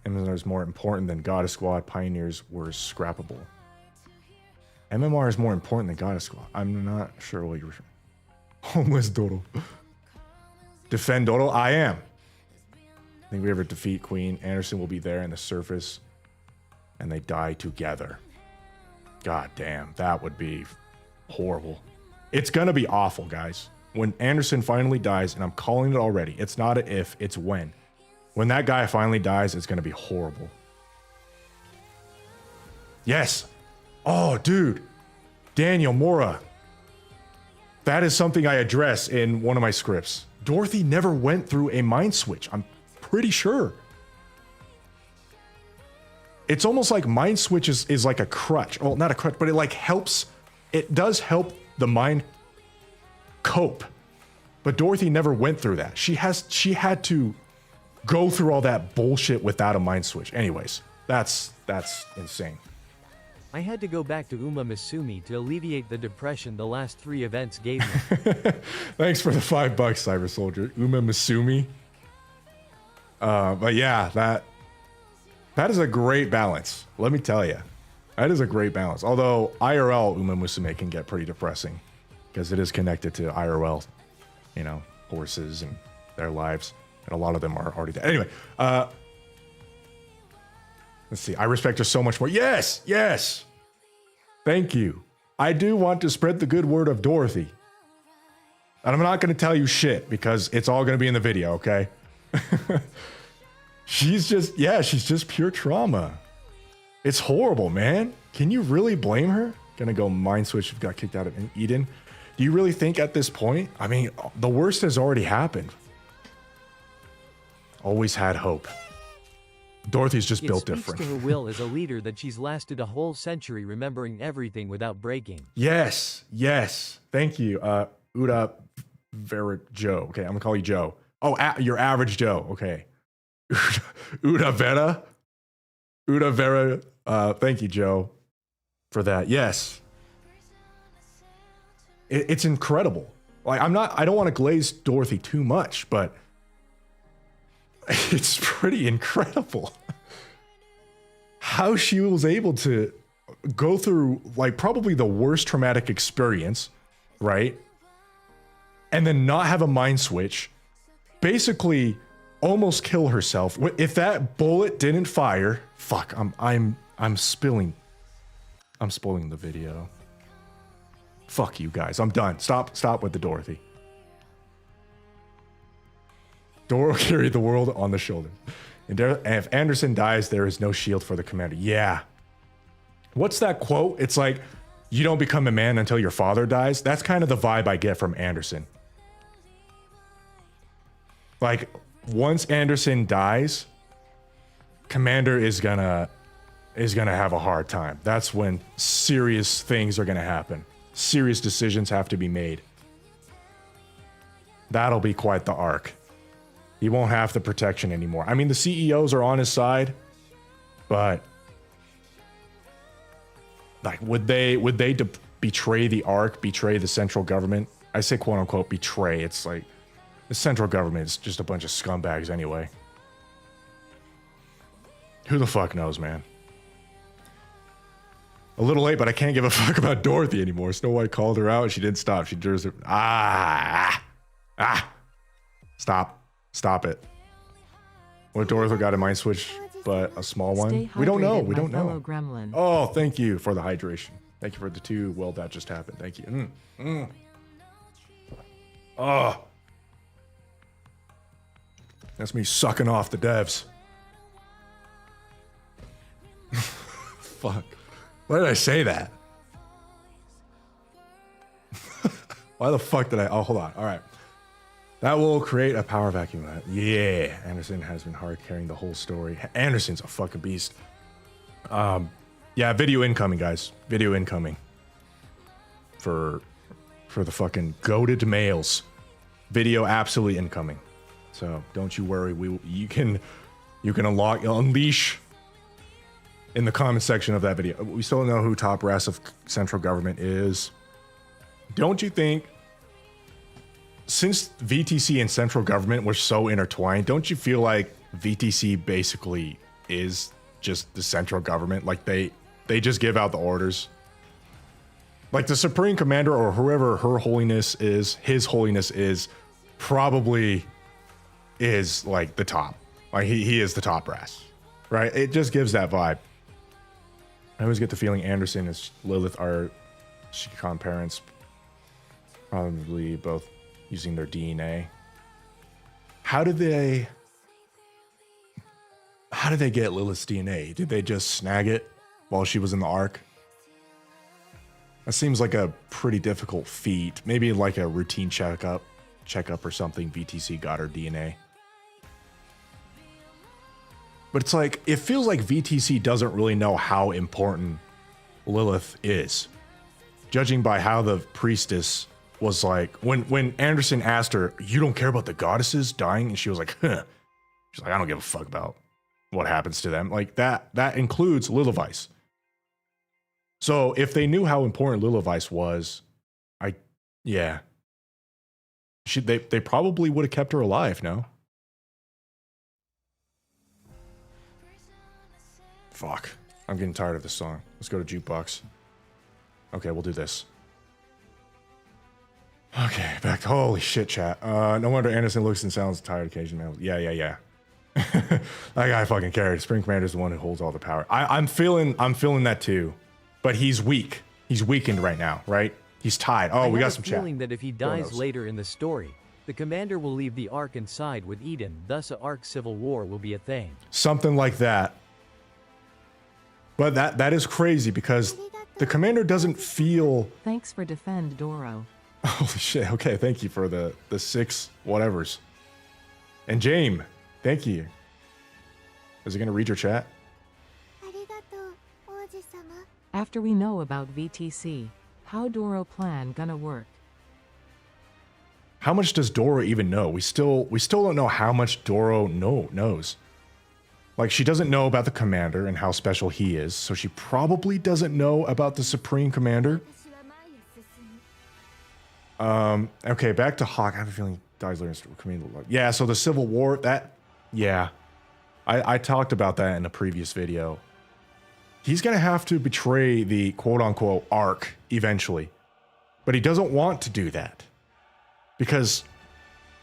MMR is more important than Goddess Squad. Pioneers were scrappable. MMR is more important than Goddess Squad. I'm not sure what you're. Homeless Dodo. Defend Dodo? I am. I think we ever defeat Queen. Anderson will be there in the surface. And they die together. God damn, that would be horrible. It's gonna be awful, guys. When Anderson finally dies, and I'm calling it already, it's not a if, it's when. When that guy finally dies, it's gonna be horrible. Yes. Oh, dude. Daniel Mora. That is something I address in one of my scripts. Dorothy never went through a mind switch. I'm pretty sure. It's almost like mind switch is like a crutch. Well, not a crutch, but it like helps. It does help the mind cope. But Dorothy never went through that. She had to go through all that bullshit without a mind switch. Anyways, that's insane. I had to go back to Uma Misumi to alleviate the depression the last 3 events gave me. Thanks for the $5, Cyber Soldier. Uma Misumi. But yeah, that is a great balance. Let me tell you, that is a great balance. Although IRL Uma Musume can get pretty depressing because it is connected to IRL, you know, horses and their lives, and a lot of them are already dead. Anyway, let's see. I respect her so much more. Yes. Thank you. I do want to spread the good word of Dorothy. And I'm not going to tell you shit because it's all going to be in the video, okay? She's just pure trauma. It's horrible, man. Can you really blame her? Gonna go mind switch, got kicked out of Eden. Do you really think at this point? I mean, the worst has already happened. Always had hope. Dorothy's just built different. It speaks to her will as a leader that she's lasted a whole century remembering everything without breaking. Yes. Thank you, Uda Vera Joe. Okay, I'm gonna call you Joe. Oh, your average Joe. Okay. Uda Vera. Thank you, Joe, for that. Yes. It's incredible. Like I don't want to glaze Dorothy too much, but it's pretty incredible how she was able to go through like probably the worst traumatic experience, right? And then not have a mind switch, basically almost kill herself. If that bullet didn't fire, fuck, I'm spoiling the video. Fuck you guys. I'm done. Stop with the Dorothy. Doro carried the world on the shoulder. And if Anderson dies, there is no shield for the commander. Yeah. What's that quote? It's like, you don't become a man until your father dies. That's kind of the vibe I get from Anderson. Like, once Anderson dies, Commander is gonna have a hard time. That's when serious things are gonna happen. Serious decisions have to be made. That'll be quite the arc. He won't have the protection anymore. I mean, the CEOs are on his side, but like, would they betray the arc, betray the central government? I say quote unquote betray. It's like the central government is just a bunch of scumbags anyway. Who the fuck knows, man? A little late, but I can't give a fuck about Dorothy anymore. Snow White called her out. She didn't stop. She deserves it. Stop it. What Dorothy got a mind switch, but a small one? We don't know. We don't know. Gremlin. Oh, thank you for the hydration. Thank you for the 2. Well, that just happened. Thank you. Oh. That's me sucking off the devs. Fuck. Why did I say that? Why the fuck did I? Oh, hold on. All right. That will create a power vacuum. Yeah. Anderson has been hard carrying the whole story. Anderson's a fucking beast. Yeah, video incoming, guys. Video incoming. For the fucking goated males. Video absolutely incoming. So don't you worry. You can unleash in the comment section of that video. We still don't know who top brass of central government is. Don't you think, since VTC and central government were so intertwined, don't you feel like VTC basically is just the central government? Like they just give out the orders. Like the Supreme Commander or whoever Her Holiness is, His Holiness is, probably is like the top. Like he is the top brass, right? It just gives that vibe. I always get the feeling Anderson and Lilith are Shikon parents, probably both using their DNA. How did they get Lilith's DNA? Did they just snag it while she was in the Ark? That seems like a pretty difficult feat. Maybe like a routine checkup or something. VTC got her DNA. But it's like, it feels like VTC doesn't really know how important Lilith is. Judging by how the priestess was like, when Anderson asked her, "You don't care about the goddesses dying?" And she was like, huh. She's like, "I don't give a fuck about what happens to them." Like that includes Lilith. So if they knew how important Lilith was, they probably would have kept her alive, no? Fuck. I'm getting tired of this song. Let's go to Jukebox. Okay, we'll do this. Okay, back. Holy shit, chat. No wonder Anderson looks and sounds tired occasionally. Yeah. That guy fucking carried. Spring Commander's the one who holds all the power. I'm feeling that too. But he's weak. He's weakened right now, right? He's tied. Oh, we got some chat. I have a feeling that if he dies later in the story, the commander will leave the Ark and side with Eden, thus a Ark civil war will be a thing. Something like that. But that is crazy because the commander doesn't feel... Thanks for defend Doro. Holy shit. Okay, thank you for the 6 whatevers. And James, thank you. Is he going to read your chat? After we know about VTC, how Doro plan gonna work? How much does Doro even know? We still don't know how much Doro knows. Like, she doesn't know about the commander and how special he is, so she probably doesn't know about the Supreme Commander. Okay, back to Hawk. I have a feeling dies later. Yeah, so the Civil War, I talked about that in a previous video. He's going to have to betray the quote-unquote Ark eventually. But he doesn't want to do that. Because,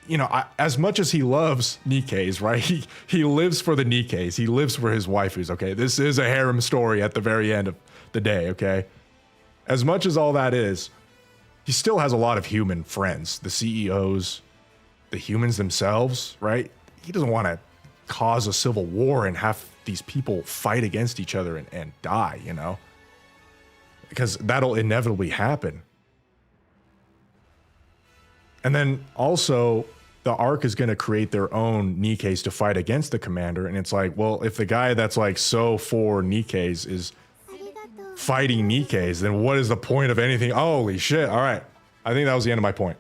you know, as much as he loves Nikes, right? He lives for the Nikes. He lives for his waifus, okay? This is a harem story at the very end of the day, okay? As much as all that is, he still has a lot of human friends. The CEOs, the humans themselves, right? He doesn't want to cause a civil war and have these people fight against each other and die, you know? Because that'll inevitably happen. And then also, the Ark is going to create their own Nikes to fight against the commander. And it's like, well, if the guy that's like so for Nikes is fighting Nikes, then what is the point of anything? Holy shit. All right. I think that was the end of my point.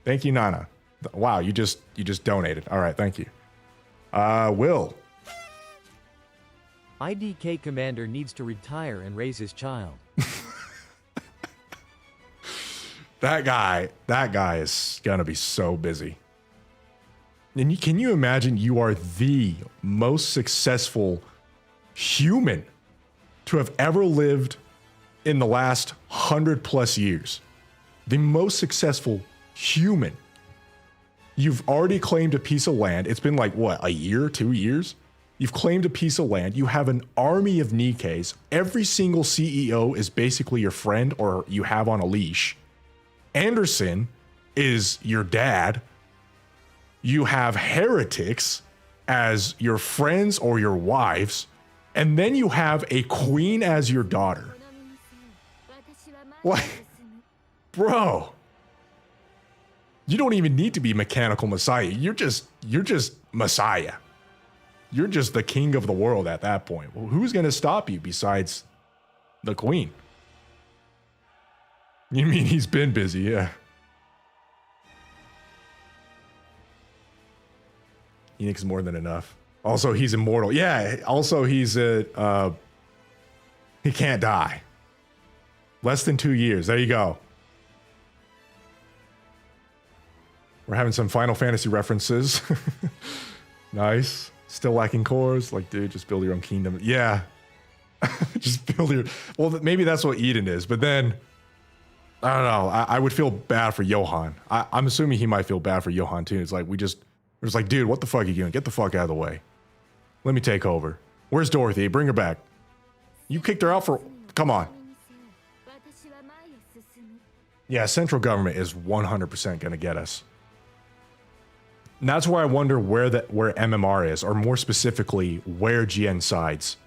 Thank you, Nana. Wow, you just donated. All right, thank you. Will. IDK commander needs to retire and raise his child. That guy is gonna be so busy. And can you imagine you are the most successful human to have ever lived in the last 100+ years? The most successful human. You've already claimed a piece of land. It's been like, what, a year, 2 years? You've claimed a piece of land. You have an army of Nikes. Every single CEO is basically your friend or you have on a leash. Anderson is your dad. You have heretics as your friends or your wives. And then you have a queen as your daughter. What? Bro. You don't even need to be mechanical Messiah. You're just Messiah. You're just the king of the world at that point. Well, who's going to stop you besides the queen? You mean he's been busy, yeah. He thinks more than enough. Also, he's immortal. Yeah, also he can't die. Less than 2 years. There you go. We're having some Final Fantasy references. Nice. Still lacking cores. Like, dude, just build your own kingdom. Yeah. Just build your... Well, maybe that's what Eden is. But then, I don't know. I would feel bad for Johan. I'm assuming he might feel bad for Johan, too. It's like, we're just like, dude, what the fuck are you doing? Get the fuck out of the way. Let me take over. Where's Dorothy? Bring her back. You kicked her out for... Come on. Yeah, central government is 100% going to get us. And that's where I wonder where MMR is, or more specifically, where GN sides.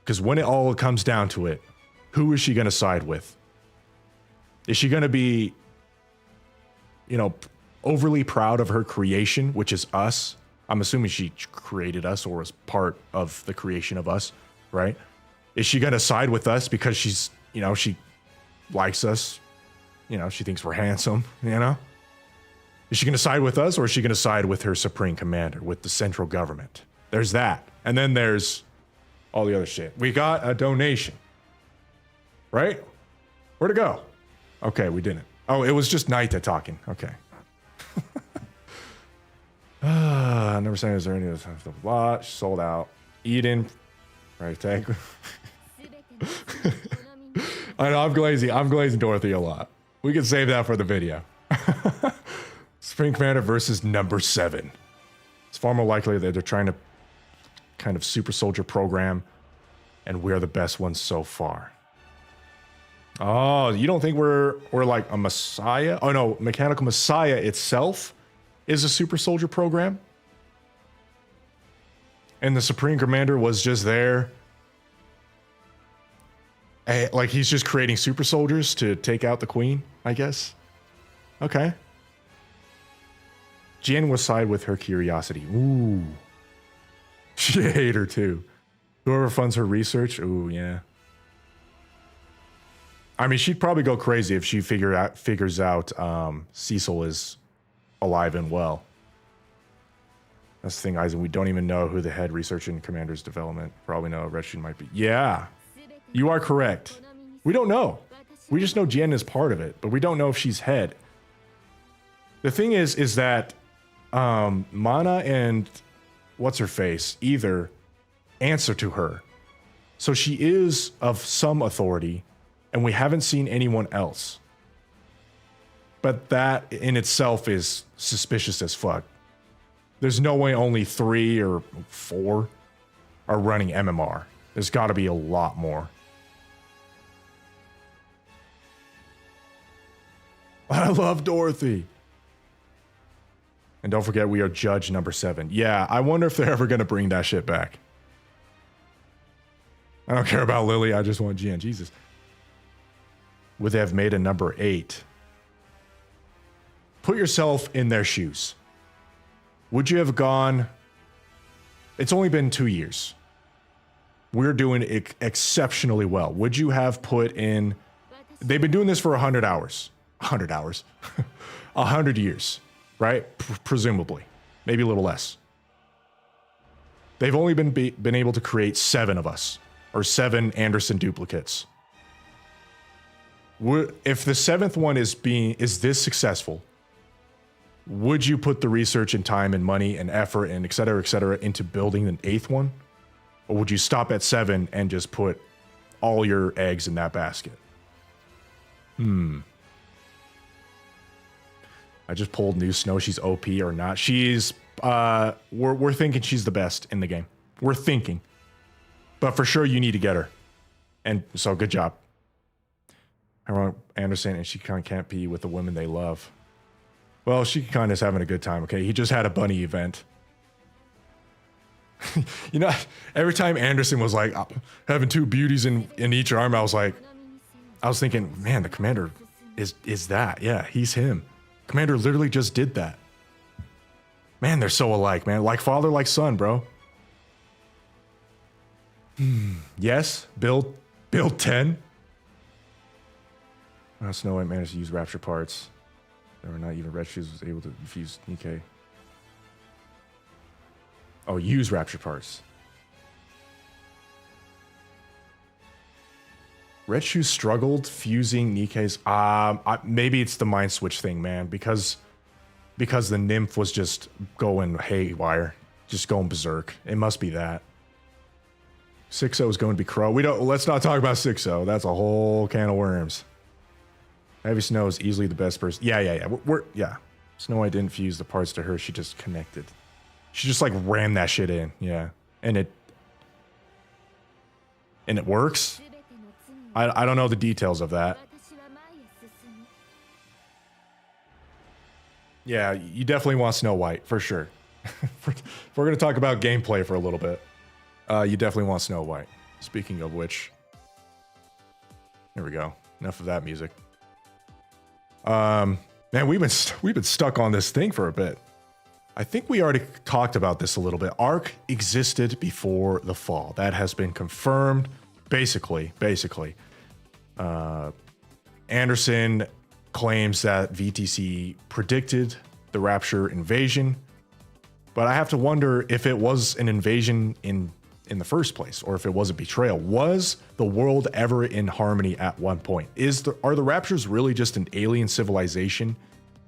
Because when it all comes down to it, who is she going to side with? Is she going to be, you know, overly proud of her creation, which is us? I'm assuming she created us or was part of the creation of us, right? Is she going to side with us because she's, you know, she likes us? You know, she thinks we're handsome, you know? Is she going to side with us, or is she going to side with her supreme commander, with the central government? There's that. And then there's all the other shit. We got a donation. Right? Where'd it go? Okay, we didn't. Oh, it was just Naita talking. Okay. Never saying is there any of the watch sold out. Eden. Right, tag. I know, I'm glazing Dorothy a lot. We can save that for the video. Supreme Commander versus number 7. It's far more likely that they're trying to kind of super soldier program, and we're the best ones so far. Oh, you don't think we're like a messiah? Oh no, Mechanical Messiah itself is a super soldier program? And the Supreme Commander was just there. Like he's just creating super soldiers to take out the queen, I guess. Okay. Jen will side with her curiosity. Ooh. She hate her too. Whoever funds her research. Ooh, yeah. I mean, she'd probably go crazy if she figures out Cecil is alive and well. That's the thing, Eisen. We don't even know who the head research and commander's development. Probably know Retchin might be. Yeah, you are correct. We don't know. We just know Jen is part of it, but we don't know if she's head. The thing is that Mana and what's her face either answer to her, so she is of some authority, and we haven't seen anyone else. But that in itself is suspicious as fuck. There's no way only 3 or 4 are running MMR. There's got to be a lot more. I love Dorothy. And don't forget, we are judge number 7. Yeah, I wonder if they're ever going to bring that shit back. I don't care about Lily. I just want GN. Jesus. Would they have made a number 8? Put yourself in their shoes. Would you have gone... It's only been 2 years. We're doing it exceptionally well. Would you have put in... They've been doing this for 100 hours. 100 hours. 100 years. Right? Presumably. Maybe a little less. They've only been able to create 7 of us. Or 7 Anderson duplicates. If the 7th one is this successful, would you put the research and time and money and effort and et cetera, into building an 8th one? Or would you stop at 7 and just put all your eggs in that basket? I just pulled New Snow. She's OP or not. She's, we're thinking she's the best in the game. We're thinking. But for sure, you need to get her. And so, good job. I wrote Anderson, and she kind of can't be with the women they love. Well, she kind of is having a good time, okay? He just had a bunny event. You know, every time Anderson was like having 2 beauties in each arm, I was thinking, man, the commander is that. Yeah, he's him. Commander literally just did that. Man, they're so alike, man. Like father, like son, bro. Yes, build 10. Snow White managed to use Rapture parts. There were not even Red Shoes was able to fuse Nikkei. Oh, use Rapture parts. Red Shoes struggled fusing Nikkei's. Maybe it's the mind switch thing, man. Because the nymph was just going haywire, just going berserk. It must be that. 6-0 is going to be Crow. Let's not talk about 6-0. That's a whole can of worms. Heavy Snow is easily the best person. Yeah. Snow White didn't fuse the parts to her. She just connected. She just like rammed that shit in. Yeah. And it works. I don't know the details of that. Yeah, you definitely want Snow White, for sure. If we're going to talk about gameplay for a little bit, you definitely want Snow White. Speaking of which, here we go. Enough of that music. Man, we've been stuck on this thing for a bit. I think we already talked about this a little bit. Arc existed before the fall. That has been confirmed. Basically. Anderson claims that VTC predicted the Rapture invasion, but I have to wonder if it was an invasion in the first place, or if it was a betrayal. Was the world ever in harmony at one point? Are the Raptures really just an alien civilization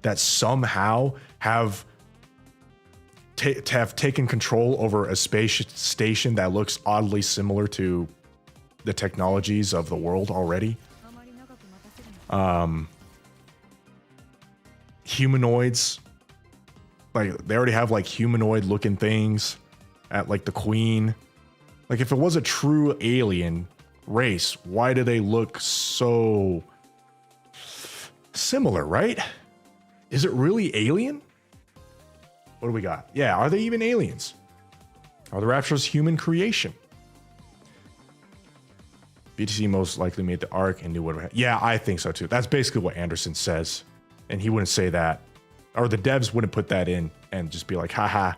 that somehow have taken control over a space station that looks oddly similar to the technologies of the world already? Humanoids, like they already have like humanoid looking things at like the Queen. Like if it was a true alien race, why do they look so similar, right? Is it really alien? What do we got? Yeah, are they even aliens? Are the Raptures human creation? BTC most likely made the arc and knew what would happen. Yeah, I think so too. That's basically what Anderson says. And he wouldn't say that. Or the devs wouldn't put that in and just be like, haha,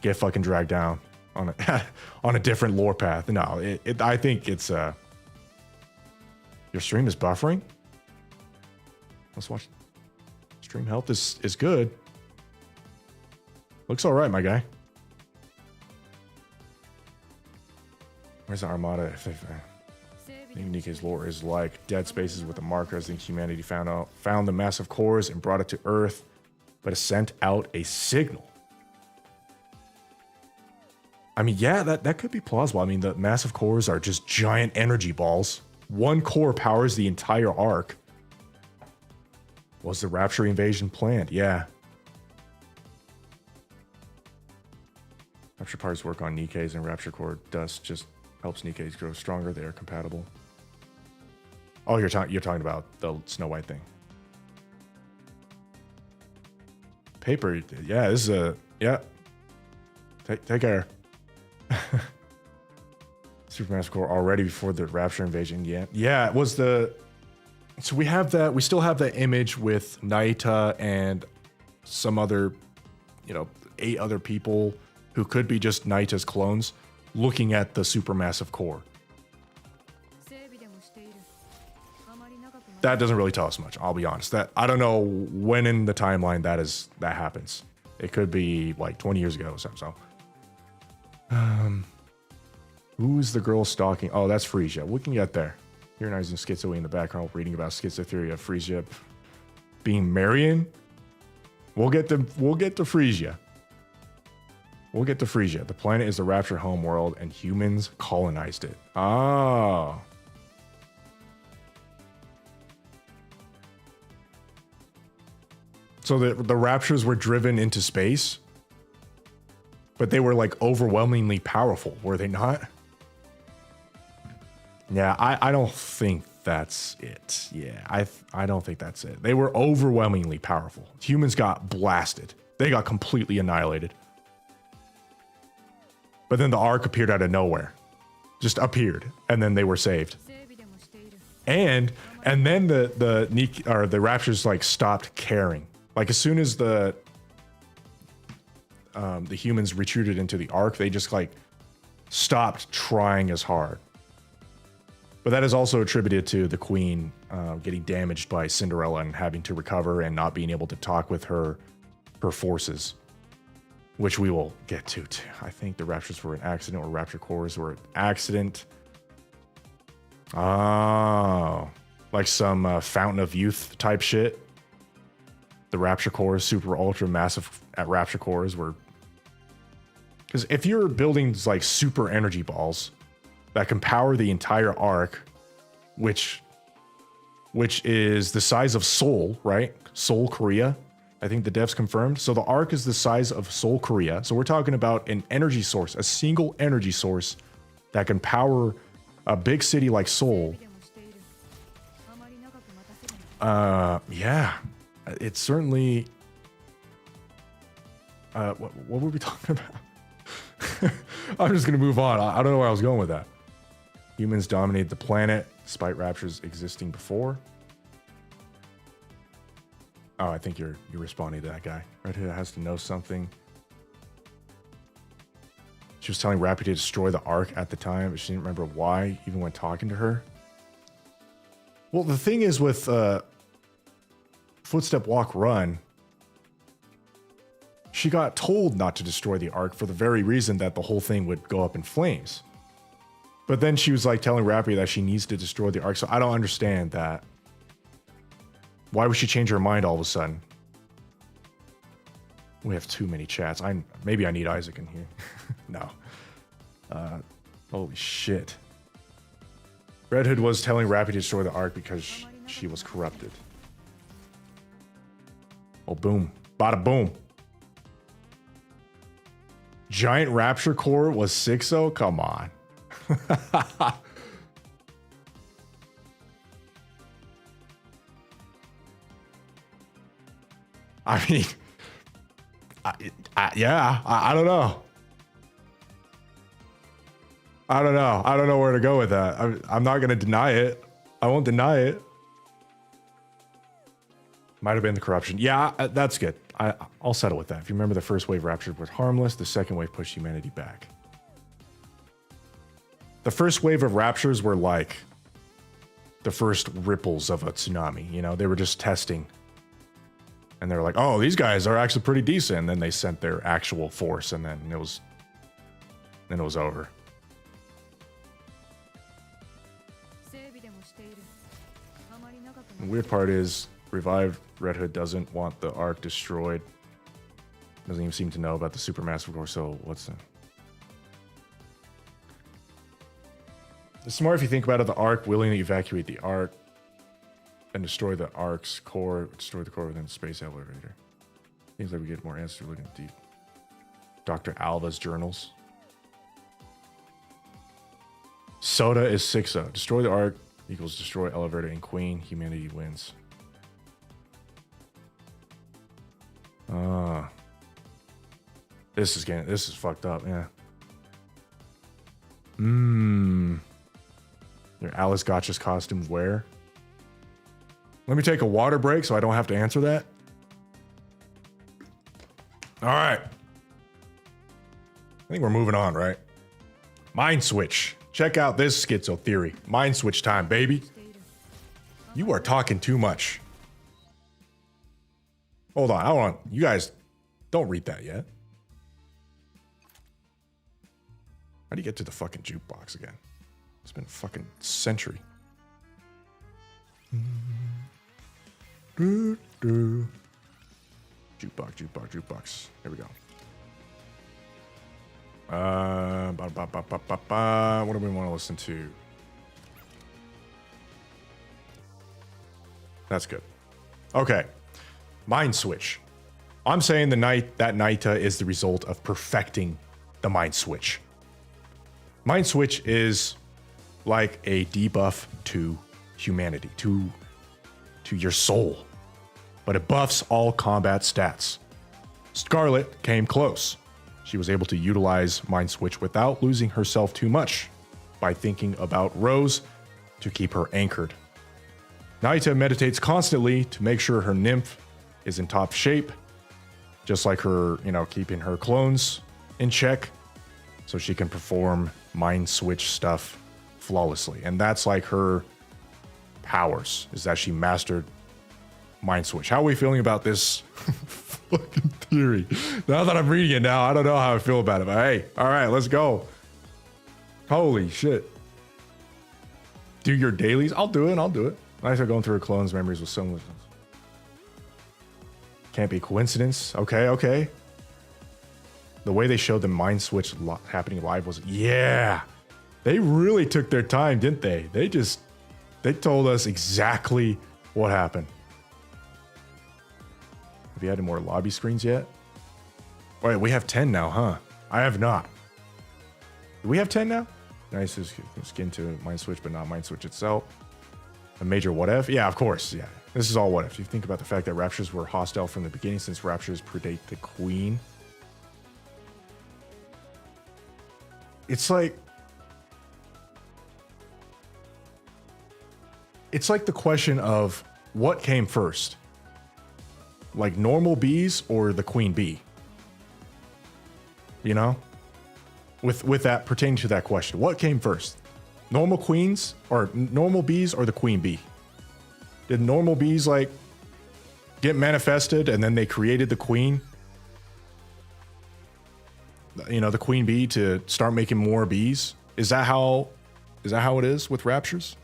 get fucking dragged down on a different lore path. No, I think it's your stream is buffering. Let's watch. Stream health is good. Looks all right, my guy. Where's the Armada? Nikkei's lore is like dead spaces with the markers. I think humanity found the massive cores and brought it to Earth, but it sent out a signal. I mean, yeah, that could be plausible. I mean, the massive cores are just giant energy balls. One core powers the entire arc. Was the Rapture invasion planned? Yeah. Rapture parts work on Nikkei's, and Rapture core dust just helps Nikkei's grow stronger. They are compatible. Oh, you're talking about the Snow White thing. Paper, yeah, this is a Take care. Supermassive core already before the Rapture invasion. Yeah, it was the. So we have that. We still have that image with Naita and some other, 8 other people who could be just Naita's clones, looking at the supermassive core. That doesn't really tell us much, I'll be honest. That I don't know when in the timeline that happens. It could be like 20 years ago or something. So, who's the girl stalking? Oh, that's Frisia. We can get there. Here and I using Schizo in the background, reading about schizotheory of Frisia being Marion. We'll get to Frisia. We'll get to Frisia. The planet is the Rapture homeworld, and humans colonized it. Oh. So the Raptures were driven into space, but they were like overwhelmingly powerful, were they not? Yeah, I don't think that's it. Yeah, I don't think that's it. They were overwhelmingly powerful. Humans got blasted. They got completely annihilated. But then the Ark appeared out of nowhere. Just appeared, and then they were saved. And then the Raptures like stopped caring. Like as soon as the humans retreated into the Ark, they just like stopped trying as hard. But that is also attributed to the queen getting damaged by Cinderella and having to recover and not being able to talk with her forces, which we will get to too. I think the raptures were an accident, or rapture cores were an accident. Oh, like some fountain of youth type shit. The rapture cores, super ultra massive at rapture cores were, because if you're building like super energy balls that can power the entire arc, which is the size of Seoul, right? Seoul, Korea. I think the devs confirmed. So the arc is the size of Seoul, Korea. So we're talking about an energy source, a single energy source that can power a big city like Seoul. Yeah, it's certainly. What were we talking about? I'm just gonna move on. I don't know where I was going with that. Humans dominated the planet despite raptures existing before. Oh, I think you're responding to that guy. Red Hood has to know something. She was telling Rappy to destroy the Ark at the time, but she didn't remember why, even when talking to her. Well, the thing is with Footstep Walk Run, she got told not to destroy the Ark for the very reason that the whole thing would go up in flames. But then she was like telling Rappy that she needs to destroy the Ark, so I don't understand that. Why would she change her mind all of a sudden? We have too many chats. Maybe I need Isaac in here. No. Holy shit. Red Hood was telling Rappy to destroy the Ark because she was corrupted. Oh, boom. Bada boom. Giant Rapture Core was 6-0? Come on. I mean, I don't know. I don't know where to go with that. I'm not going to deny it. I won't deny it. Might have been the corruption. Yeah, that's good. I'll settle with that. If you remember, the first wave raptures were harmless. The second wave pushed humanity back. The first wave of raptures were like the first ripples of a tsunami. You know, they were just testing. And they were like, oh, these guys are actually pretty decent. And then they sent their actual force, and then it was over. The weird part is, revived Red Hood doesn't want the Ark destroyed. Doesn't even seem to know about the supermassive core. So what's the? It's smart if you think about it. The Ark willingly evacuate the Ark and destroy the Ark's core. Destroy the core within the space elevator. Seems like we get more answers looking deep. Dr. Alva's journals. Soda is 6-0. Destroy the Ark equals destroy elevator and queen. Humanity wins. This is fucked up, yeah. Your Alice Gotcha's costume where? Let me take a water break so I don't have to answer that. All right. I think we're moving on, right? Mind switch. Check out this schizo theory. Mind switch time, baby. You are talking too much. Hold on. You guys don't read that yet. How do you get to the fucking jukebox again? It's been a fucking century. Jukebox. Here we go. What do we want to listen to? That's good. Okay. Mind switch. I'm saying that Naita is the result of perfecting the mind switch. Mind switch is like a debuff to humanity, to your soul, but it buffs all combat stats. Scarlet came close. She was able to utilize Mind Switch without losing herself too much by thinking about Rose to keep her anchored. Naita meditates constantly to make sure her nymph is in top shape, just like her, keeping her clones in check so she can perform mind switch stuff flawlessly. And that's like her powers, is that she mastered mind switch. How are we feeling about this fucking theory? Now that I'm reading it now, I don't know how I feel about it, but hey, all right, let's go. Holy shit. Do your dailies? I'll do it. Nice going through her clone's memories with someone. Can't be coincidence. Okay. The way they showed the mind switch happening live was, yeah. They really took their time, didn't they? They told us exactly what happened. Have you added more lobby screens yet? Wait, we have 10 now, huh? I have not. Do we have 10 now? Nice skin to mind switch, but not mind switch itself. A major what if? Yeah, of course. Yeah, this is all what if. You think about the fact that raptures were hostile from the beginning, since raptures predate the queen. It's like the question of what came first, like normal bees or the queen bee. You know, with that pertaining to that question, what came first, normal queens or normal bees or the queen bee? Did normal bees like get manifested and then they created the queen? You know, the queen bee to start making more bees. Is that how it is with raptures?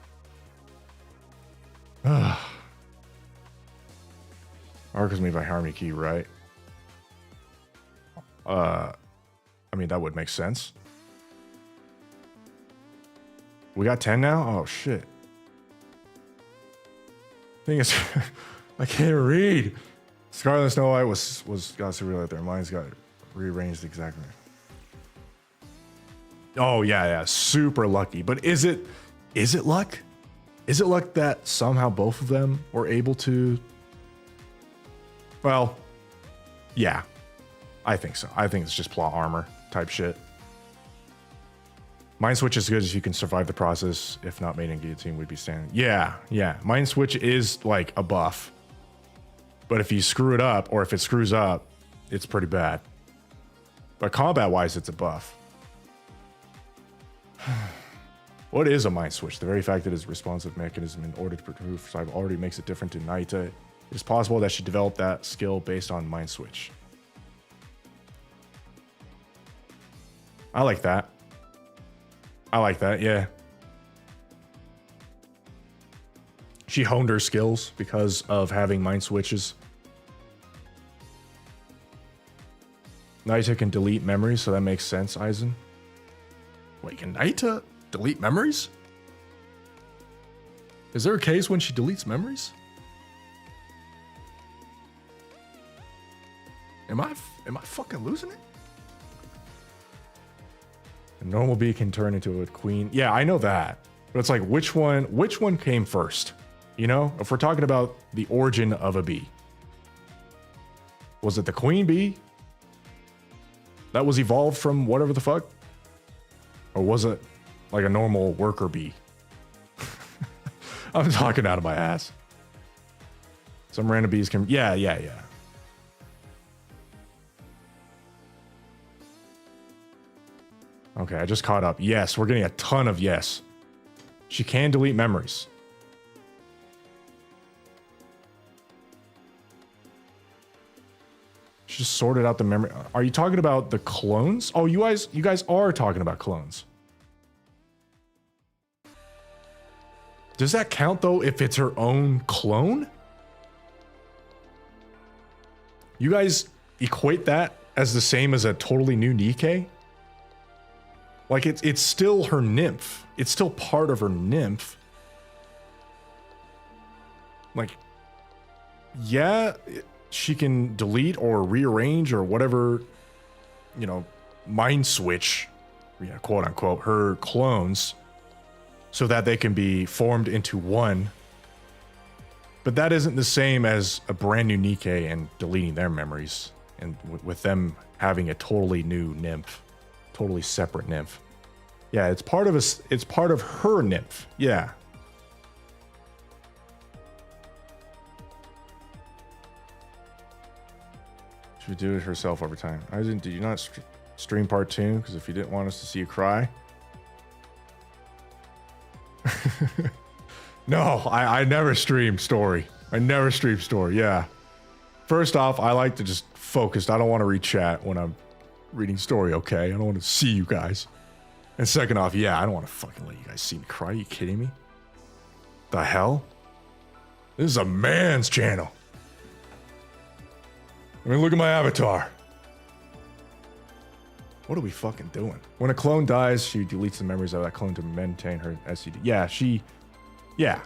Arc is made by Harmony Key, right? I mean, that would make sense. We got 10 now? Oh, shit. Thing is, I can't read. Scarlet and Snow White was got to realize their minds got rearranged exactly. Oh, yeah. Super lucky. But is it luck? Is it luck that somehow both of them were able to... Well, yeah. I think so. I think it's just plot armor type shit. Mind Switch is good if you can survive the process. If not, made in guillotine would be standing. Yeah. Mind Switch is like a buff. But if you screw it up, or if it screws up, it's pretty bad. But combat-wise, it's a buff. What is a Mind Switch? The very fact that it's a responsive mechanism in order to prove survival already makes it different to Naita. It is possible that she developed that skill based on Mind Switch. I like that. Yeah. She honed her skills because of having mind switches. Naita can delete memories, so that makes sense, Aizen. Wait, can Naita delete memories? Is there a case when she deletes memories? Am I fucking losing it? A normal bee can turn into a queen. Yeah, I know that. But it's like, which one came first? You know, if we're talking about the origin of a bee. Was it the queen bee that was evolved from whatever the fuck? Or was it like a normal worker bee? I'm talking out of my ass. Some random bees can... Yeah. Okay, I just caught up. Yes, we're getting a ton of yes. She can delete memories. She just sorted out the memory. Are you talking about the clones? Oh, you guys are talking about clones. Does that count though if it's her own clone? You guys equate that as the same as a totally new Nikkei? Like, it's still her nymph. It's still part of her nymph. Like, yeah, she can delete or rearrange or whatever, you know, mind switch, yeah, quote unquote, her clones so that they can be formed into one. But that isn't the same as a brand new Nikkei and deleting their memories and with them having a totally new nymph. Totally separate nymph. Yeah, it's part of her nymph. Yeah. She would do it herself over time. Aizen, did you not stream part 2? Because if you didn't want us to see you cry, No, I never stream story. I never stream story. Yeah. First off, I like to just focus. I don't want to read chat when I'm reading story, okay? I don't want to see you guys. And second off, yeah, I don't want to fucking let you guys see me cry. Are you kidding me? The hell? This is a man's channel. I mean, look at my avatar. What are we fucking doing? When a clone dies, she deletes the memories of that clone to maintain her SCD. Yeah.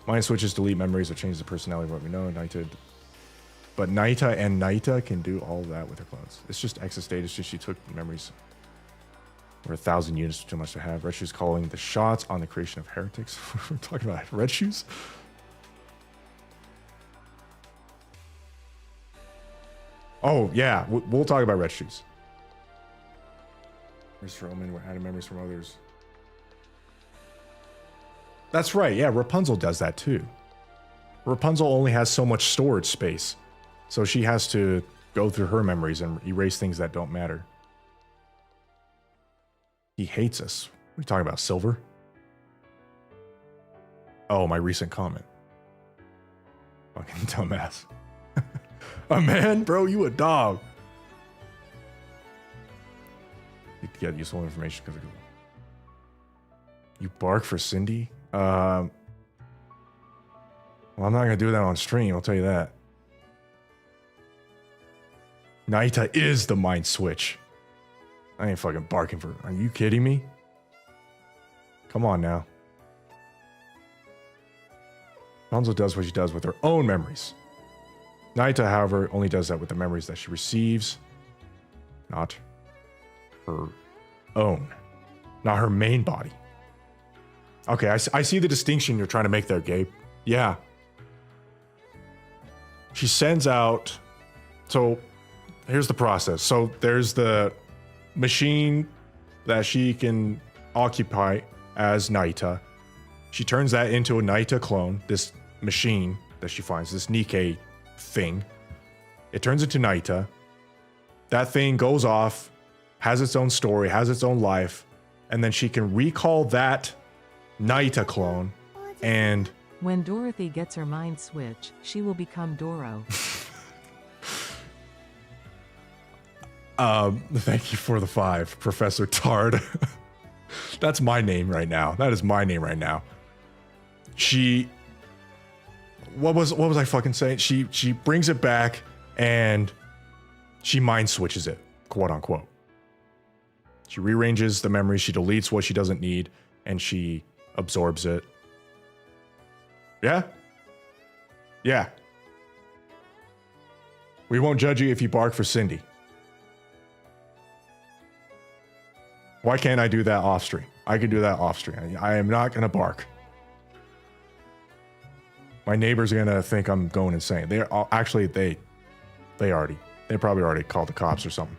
Mind switches delete memories or change the personality of what we know. But Naita and Naita can do all that with her clones. It's just exit state. It's just she took memories. Or 1,000 units too much to have. Red Shoes calling the shots on the creation of heretics. We're talking about Red Shoes? Oh, yeah. We'll talk about Red Shoes. Mr. Omen, we're adding memories from others. That's right. Yeah, Rapunzel does that too. Rapunzel only has so much storage space. So she has to go through her memories and erase things that don't matter. He hates us. What are you talking about, Silver? Oh, my recent comment. Fucking dumbass. A man? Bro, you a dog. You get useful information because of you bark for Cindy? Well, I'm not going to do that on stream, I'll tell you that. Naita is the mind switch. I ain't fucking barking for... Are you kidding me? Come on now. Rapunzel does what she does with her own memories. Naita, however, only does that with the memories that she receives. Not her own. Not her main body. Okay, I see the distinction you're trying to make there, Gabe. Yeah. She sends out... So, here's the process. So, there's the machine that she can occupy as Naita. She turns that into a Naita clone, this machine that she finds, this Nikkei thing. It turns into Naita. That thing goes off, has its own story, has its own life, and then she can recall that Naita clone and... When Dorothy gets her mind switch, she will become Doro. Thank you for the 5, Professor Tard. That's my name right now. That is my name right now. She... What was I fucking saying? She brings it back and she mind switches it, quote unquote. She rearranges the memory, she deletes what she doesn't need, and she absorbs it. Yeah? Yeah. We won't judge you if you bark for Cindy. Why can't I do that off stream? I can do that off stream. I am not going to bark. My neighbors are going to think I'm going insane. They're actually, they probably already called the cops or something.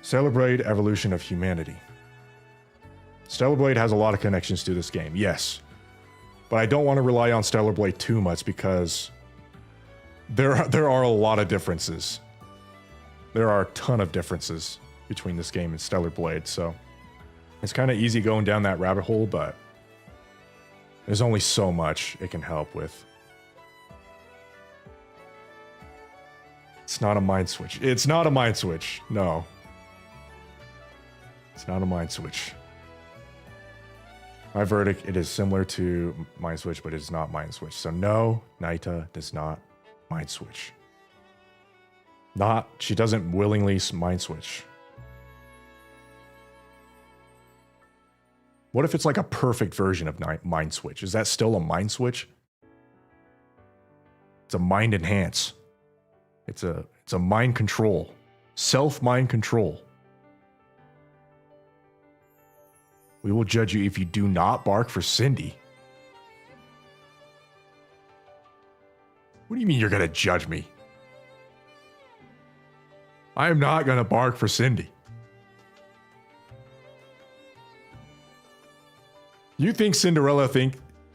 Stellar Blade Evolution of Humanity. Stellar Blade has a lot of connections to this game, yes. But I don't want to rely on Stellar Blade too much because there are a lot of differences. There are a ton of differences between this game and Stellar Blade, so it's kind of easy going down that rabbit hole, but there's only so much it can help with. It's not a mind switch. It's not a mind switch. No. It's not a mind switch. My verdict, it is similar to mind switch, but it is not mind switch. So no, Naita does not mind switch. She doesn't willingly mind switch. What if it's like a perfect version of mind switch? Is that still a mind switch? It's a mind enhance. It's a mind control. Self-mind control. We will judge you if you do not bark for Cindy. What do you mean you're gonna judge me? I am not gonna bark for Cindy. You think Cinderella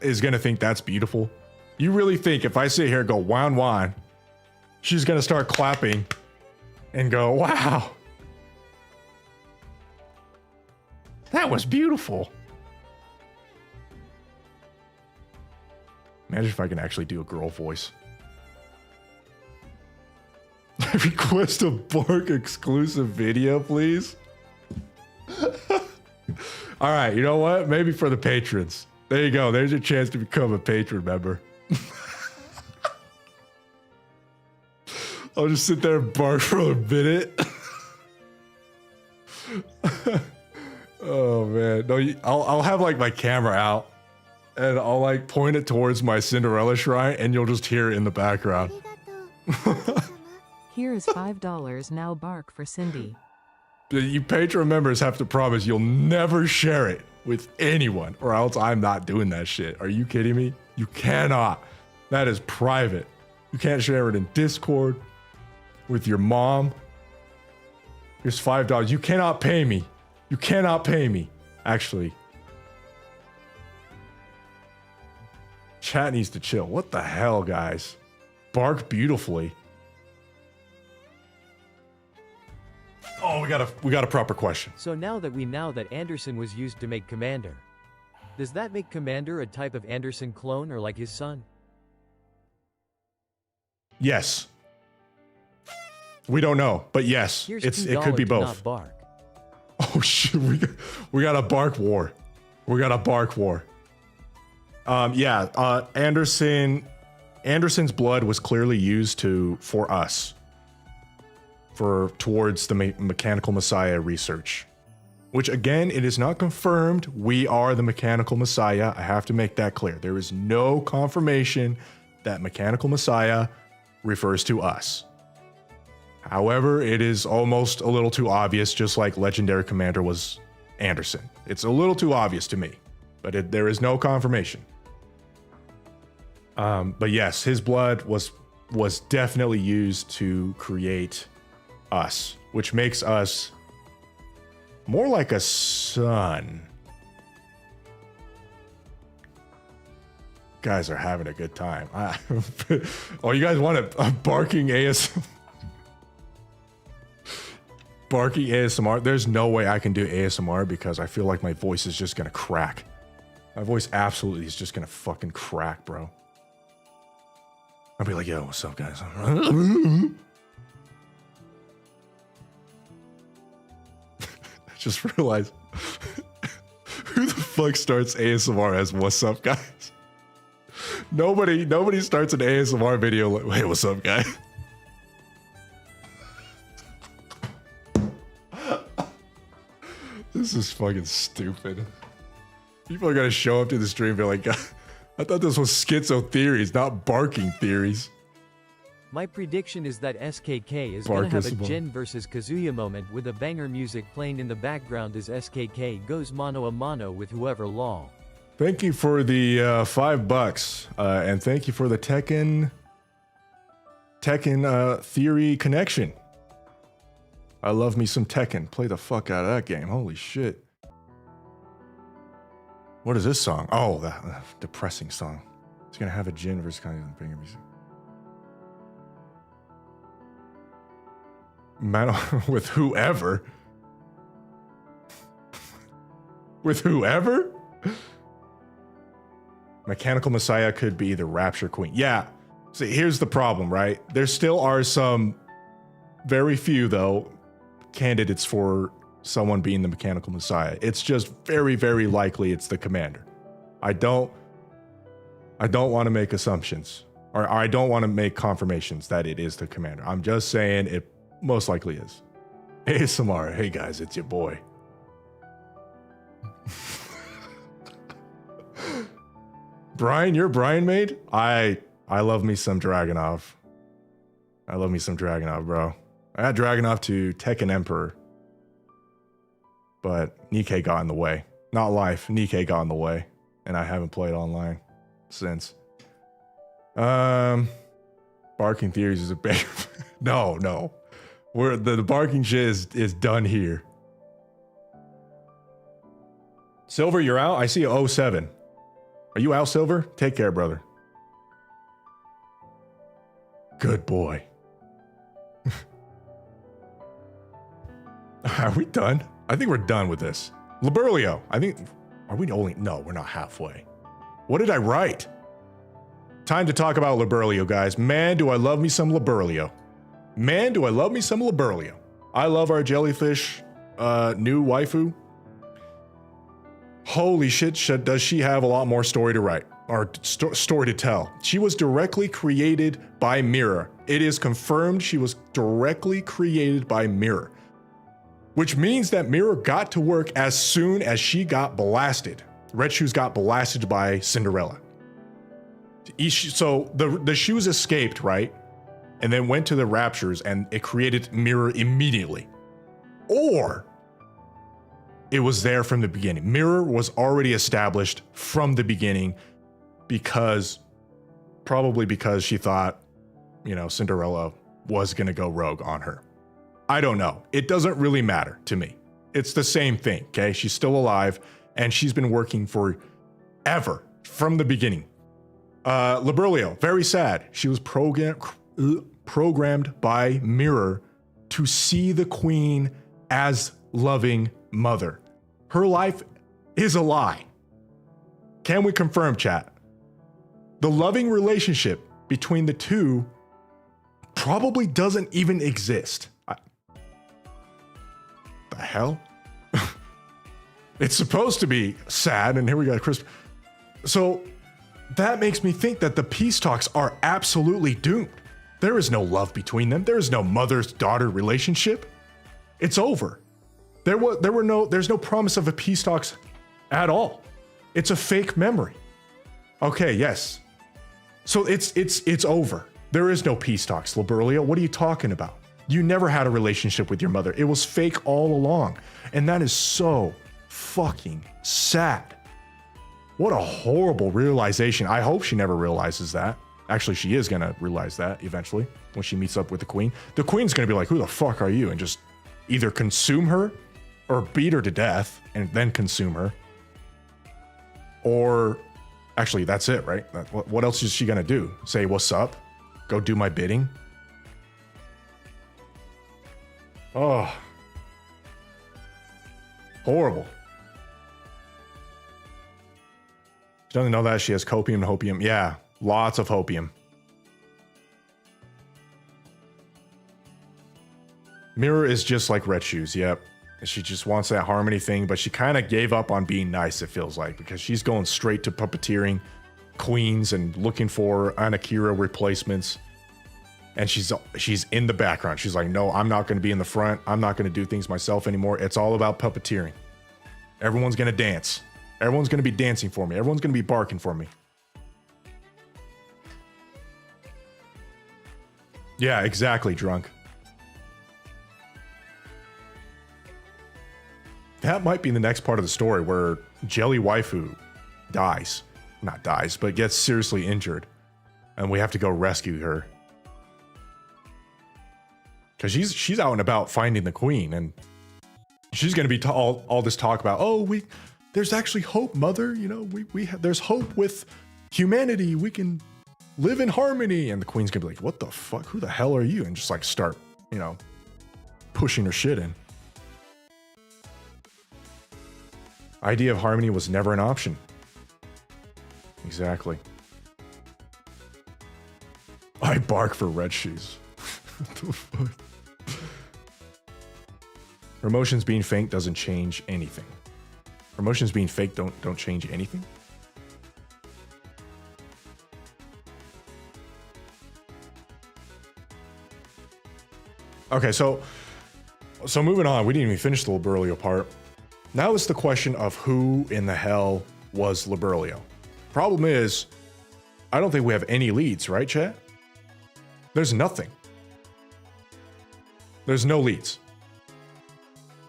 is gonna think that's beautiful? You really think if I sit here and go whine whine, she's gonna start clapping and go, wow. That was beautiful. Imagine if I can actually do a girl voice. Request a Bark exclusive video, please. All right, you know what? Maybe for the patrons. There you go. There's your chance to become a patron member. I'll just sit there and bark for a minute. Oh man, no, I'll have like my camera out, and I'll like point it towards my Cinderella shrine, and you'll just hear it in the background. Here is $5 now. Bark for Cindy. You Patreon members have to promise you'll never share it with anyone, or else I'm not doing that shit. Are you kidding me? You cannot. That is private. You can't share it in Discord with your mom. Here's $5. You cannot pay me. You cannot pay me. Actually, chat needs to chill. What the hell, guys? Bark beautifully. Oh, we got a proper question. So now that Anderson was used to make Commander, does that make Commander a type of Anderson clone or like his son? Yes. We don't know, but yes, Here's it could be $2 to both. not bark. Oh shit, we got a bark war. We got a bark war. Yeah, Anderson's blood was clearly used for us. Towards the Mechanical Messiah research. Which again, it is not confirmed we are the Mechanical Messiah. I have to make that clear. There is no confirmation that Mechanical Messiah refers to us. However, it is almost a little too obvious, just like Legendary Commander was Anderson. It's a little too obvious to me, but there is no confirmation. But yes, his blood was definitely used to create us, which makes us more like a son. Guys are having a good time. Oh, you guys want a barking ASMR? Barking ASMR? There's no way I can do ASMR because I feel like my voice is just gonna crack. My voice absolutely is just gonna fucking crack, bro. I'll be like, yo, what's up, guys? Just realized who the fuck starts ASMR as "What's up, guys"? Nobody starts an ASMR video like, "Hey, what's up, guys?" This is fucking stupid. People are gonna show up to the stream and be like, "I thought this was Schizo theories, not barking theories." My prediction is that SKK is Bark gonna have a is Jin versus Kazuya moment with a banger music playing in the background as SKK goes mano a mano with whoever lol. Thank you for the $5, and thank you for the Tekken theory connection. I love me some Tekken. Play the fuck out of that game. Holy shit. What is this song? Oh, that depressing song. It's gonna have a Jin versus Kazuya banger music. Man, with whoever? With whoever? Mechanical Messiah could be the Rapture Queen. Yeah. See, here's the problem, right? There still are some, very few though, candidates for someone being the Mechanical Messiah. It's just very, very likely it's the Commander. I don't want to make assumptions, or I don't want to make confirmations that it is the Commander. I'm just saying it most likely is. ASMR, hey guys, it's your boy. Brian, you're Brian made? I love me some Dragunov. I love me some Dragunov, bro. I had Dragunov to Tekken Emperor, but Nikkei got in the way. Not life, Nikkei got in the way, and I haven't played online since. Barking Theories is a big... No. The barking shit is done here. Silver, you're out? I see a 07. Are you out, Silver? Take care, brother. Good boy. Are we done? I think we're done with this. Liberlio, I think... Are we only... No, we're not halfway. What did I write? Time to talk about Liberlio, guys. Man, do I love me some Liberlio. Man, do I love me some Liberlio. I love our jellyfish new waifu. Holy shit, does she have a lot more story to write, or story to tell. She was directly created by Mirror. It is confirmed she was directly created by Mirror, which means that Mirror got to work as soon as she got blasted. Red Shoes got blasted by Cinderella. So the shoes escaped, right? And then went to the Raptures, and it created Mirror immediately. Or it was there from the beginning. Mirror was already established from the beginning probably because she thought, Cinderella was gonna go rogue on her. I don't know. It doesn't really matter to me. It's the same thing, okay? She's still alive, and she's been working forever from the beginning. Liberlio, very sad. She was programmed by Mirror to see the queen as loving mother. Her life is a lie. Can we confirm, chat? The loving relationship between the two probably doesn't even exist. The hell? It's supposed to be sad, and here we got Chris. So that makes me think that the peace talks are absolutely doomed. There is no love between them. There is no mother-daughter relationship. It's over. There's no promise of a peace talks at all. It's a fake memory. Okay, yes. So it's over. There is no peace talks, Liberlio. What are you talking about? You never had a relationship with your mother. It was fake all along. And that is so fucking sad. What a horrible realization. I hope she never realizes that. Actually, she is gonna realize that eventually when she meets up with the queen. The queen's gonna be like, who the fuck are you? And just either consume her or beat her to death and then consume her. Or actually, that's it, right? What else is she gonna do? Say, what's up? Go do my bidding? Oh. Horrible. She doesn't know that she has copium and hopium. Yeah, lots of hopium. Mirror is just like Red Shoes, yep. She just wants that harmony thing, but she kind of gave up on being nice, it feels like, because she's going straight to puppeteering queens and looking for Anakira replacements. And she's in the background. She's like, no, I'm not going to be in the front. I'm not going to do things myself anymore. It's all about puppeteering. Everyone's going to dance. Everyone's going to be dancing for me. Everyone's going to be barking for me. Yeah, exactly, drunk. That might be the next part of the story where Jelly Waifu dies. Not dies, but gets seriously injured. And we have to go rescue her. Because she's out and about finding the queen. And she's going to be all this talk about, there's actually hope, mother. There's hope with humanity. We can live in harmony. And the queen's going to be like, what the fuck? Who the hell are you? And just like start, pushing her shit in. Idea of harmony was never an option. Exactly. I bark for Red Shoes. What the fuck? Her emotions being fake doesn't change anything. Her emotions being fake don't change anything. Okay, so moving on. We didn't even finish the Liberlio part. Now it's the question of who in the hell was Liberlio. Problem is, I don't think we have any leads, right, chat? There's nothing. There's no leads.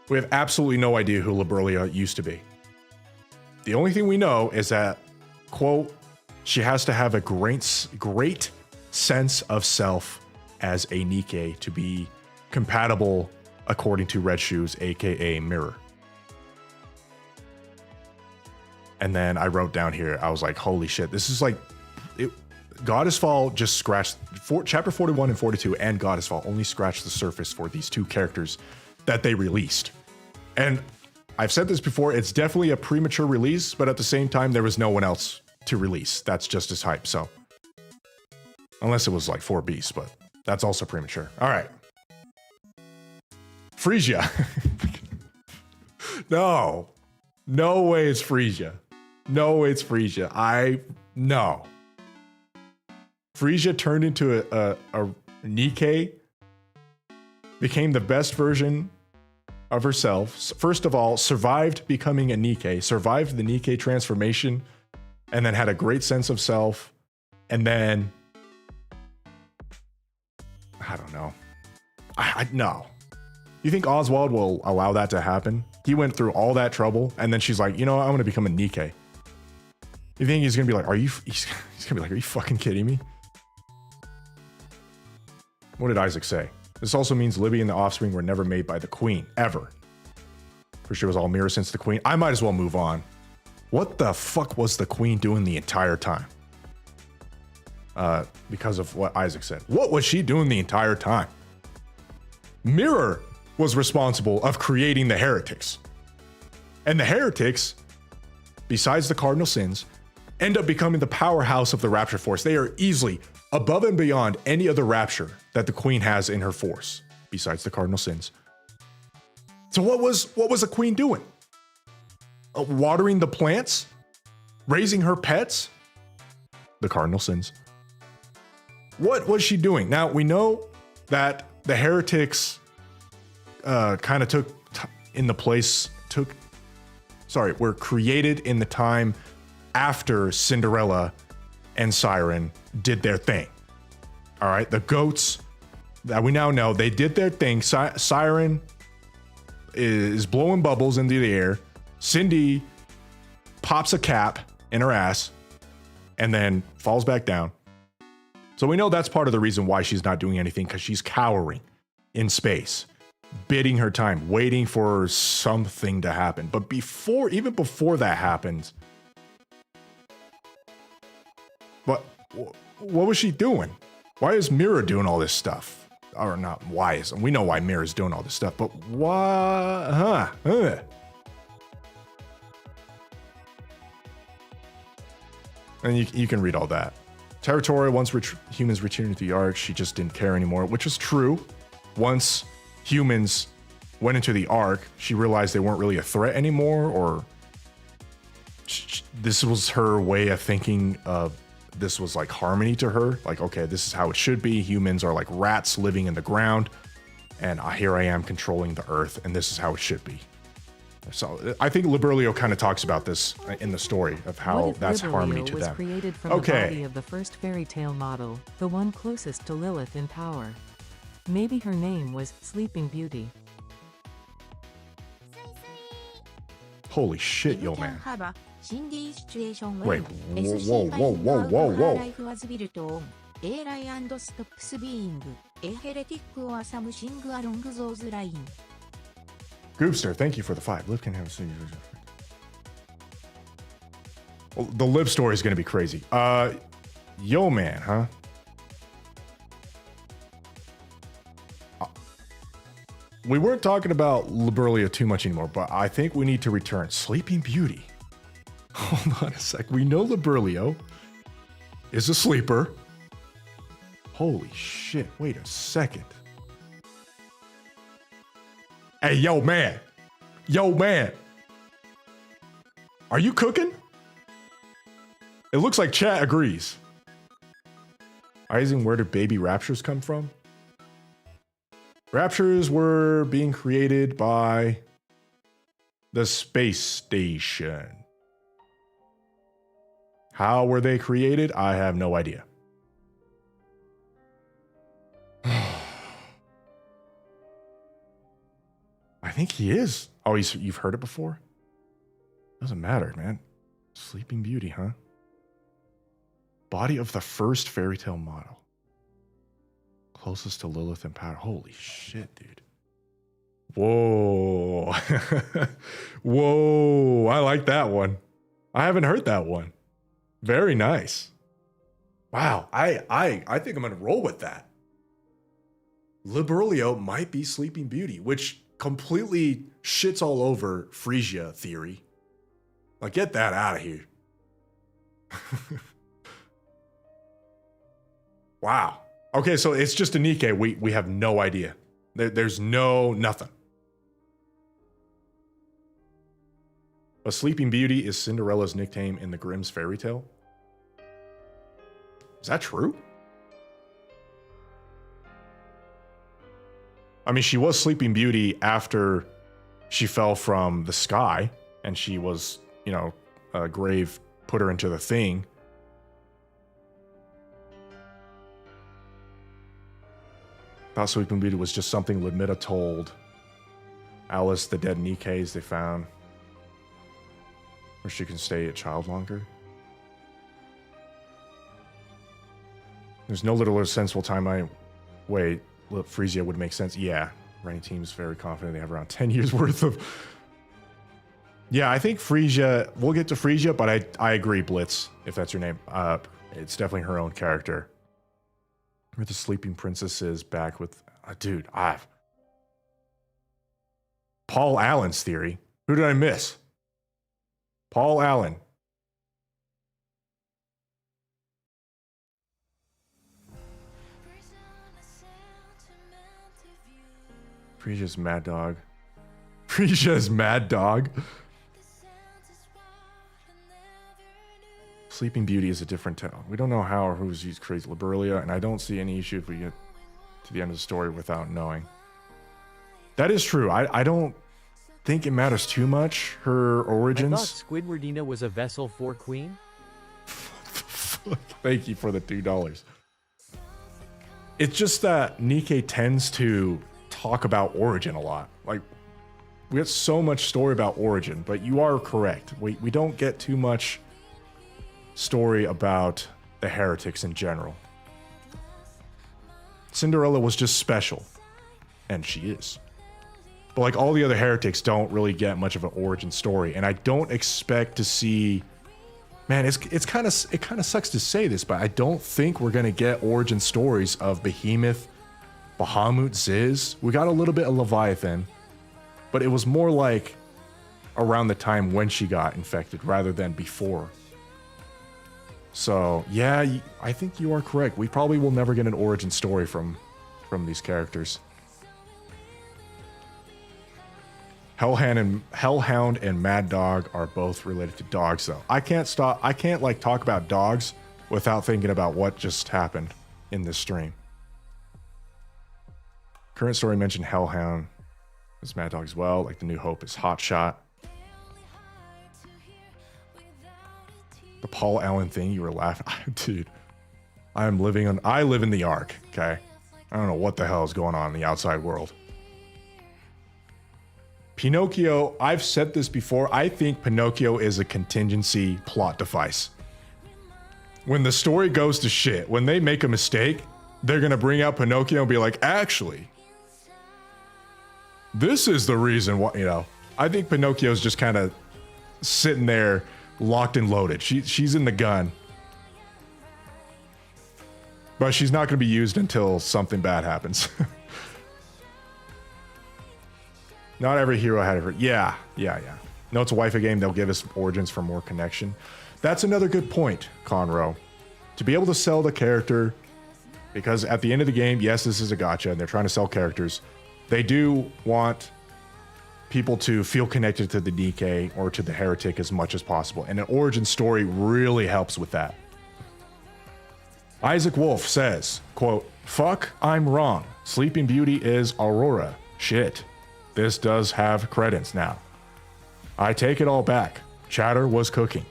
We have absolutely no idea who Liberlio used to be. The only thing we know is that, quote, she has to have a great sense of self as a Nikke to be compatible according to Red Shoes, aka Mirror. And then I wrote down here, I was like, holy shit, this is like, Goddess Fall just scratched, chapter 41 and 42 and Goddess Fall only scratched the surface for these two characters that they released. And I've said this before, it's definitely a premature release, but at the same time, there was no one else to release. That's just as hype. So Unless it was like 4 beasts, but that's also premature. All right. Frisia. No. No way it's Frisia. No way it's Frisia. No. Frisia turned into a Nikke, became the best version of herself. First of all, survived becoming a Nikke, survived the Nikke transformation, and then had a great sense of self. And then, I don't know. No. You think Oswald will allow that to happen? He went through all that trouble, and then she's like, you know what? I'm going to become a Nikke. You think he's going to be like, he's going to be like, are you fucking kidding me? What did Isaac say? This also means Libby and the offspring were never made by the queen, ever. For sure it was all mirror since the queen. I might as well move on. What the fuck was the queen doing the entire time? Because of what Isaac said. What was she doing the entire time? Mirror was responsible of creating the heretics. And the heretics, besides the cardinal sins, end up becoming the powerhouse of the Rapture Force. They are easily above and beyond any other Rapture that the queen has in her force, besides the cardinal sins. So what was the queen doing? Watering the plants? Raising her pets? The cardinal sins. What was she doing? Now, we know that the heretics kind of were created in the time after Cinderella and Siren did their thing. All right, the goats that we now know, they did their thing. Siren is blowing bubbles into the air. Cindy pops a cap in her ass and then falls back down. So we know that's part of the reason why she's not doing anything, because she's cowering in space, bidding her time, waiting for something to happen. But even before that happens, what was she doing? Why is Mira doing all this stuff? Or not why is, we know why Mira's doing all this stuff, but why? And you can read all that. Territorial, once humans returned to the Ark, she just didn't care anymore, which is true. Once humans went into the Ark, she realized they weren't really a threat anymore, or this was her way of thinking of, this was like harmony to her. Like, okay, this is how it should be. Humans are like rats living in the ground, and here I am controlling the earth, and this is how it should be. So I think Liberlio kind of talks about this in the story of how that's harmony to was them. Created from the body of the first fairy tale model, the one closest to Lilith in power. Maybe her name was Sleeping Beauty. Holy shit, yo man. Wait, whoa. Life was built on a lie and stops being a heretic or something along those lines. Goopster, thank you for the 5. Liv can have a well, the Liv story is going to be crazy. Yo man, huh? We weren't talking about Liberlia too much anymore, but I think we need to return. Sleeping Beauty. Hold on a sec. We know Liberlio is a sleeper. Holy shit. Wait a second. Hey, yo, man. Yo, man. Are you cooking? It looks like chat agrees. Eisen, where do baby raptures come from? Raptures were being created by the space station. How were they created? I have no idea. I think he is. Oh, you've heard it before? Doesn't matter, man. Sleeping Beauty, huh? Body of the first fairy tale model. Closest to Lilith and power. Holy shit, dude. Whoa. Whoa. I like that one. I haven't heard that one. Very nice. Wow. I think I'm going to roll with that. Liberlio might be Sleeping Beauty, which completely shits all over Frisia theory. Like, get that out of here. Wow. Okay, so it's just a Nikke. We have no idea. There's nothing. A Sleeping Beauty is Cinderella's nickname in the Grimm's fairy tale. Is that true? I mean, she was Sleeping Beauty after she fell from the sky and she was, you know, a grave put her into the thing. Thought Sleeping Beauty was just something Ludmilla told Alice the dead Nikkes they found, where she can stay a child longer. There's no literal sensible timeline. Wait, Frisia would make sense. Yeah, running team's very confident they have around 10 years worth of. Yeah, I think Frisia. We'll get to Frisia, but I agree, Blitz, if that's your name. It's definitely her own character. Where the Sleeping Princess is back with, dude. Paul Allen's theory. Who did I miss? Paul Allen. Frisia's Mad Dog. Frisia's Mad Dog. Sleeping Beauty is a different tale. We don't know how or who's used crazy Liberia, and I don't see any issue if we get to the end of the story without knowing. That is true. I don't think it matters too much, her origins. I thought Squidwardina was a vessel for Queen? Thank you for the $2. It's just that Nikke tends to talk about origin a lot. Like, we get so much story about origin, but you are correct. We don't get too much story about the heretics in general. Cinderella was just special, and she is. But like all the other heretics don't really get much of an origin story, and I don't expect to see. Man, it kind of sucks to say this, but I don't think we're gonna get origin stories of Behemoth, Bahamut, Ziz. We got a little bit of Leviathan, but it was more like around the time when she got infected rather than before. So yeah, I think you are correct. We probably will never get an origin story from these characters. Hellhound and Mad Dog are both related to dogs, though. I can't like talk about dogs without thinking about what just happened in this stream. Current story mentioned Hellhound is Mad Dog as well. Like the New Hope is Hotshot. The Paul Allen thing, you were laughing. Dude, I live in the Ark, okay? I don't know what the hell is going on in the outside world. Pinocchio, I've said this before, I think Pinocchio is a contingency plot device. When the story goes to shit, when they make a mistake, they're gonna bring out Pinocchio and be like, actually, this is the reason why, you know. I think Pinocchio's just kind of sitting there locked and loaded. She's in the gun. But she's not going to be used until something bad happens. Not every hero had her. Yeah. No, it's a waifu game. They'll give us origins for more connection. That's another good point, Conroe. To be able to sell the character, because at the end of the game, yes, this is a gacha, and they're trying to sell characters. They do want people to feel connected to the Nikke or to the heretic as much as possible. And an origin story really helps with that. Isaac Wolf says, quote, "Fuck, I'm wrong. Sleeping Beauty is Aurora. Shit. This does have credits now. I take it all back. Chatter was cooking."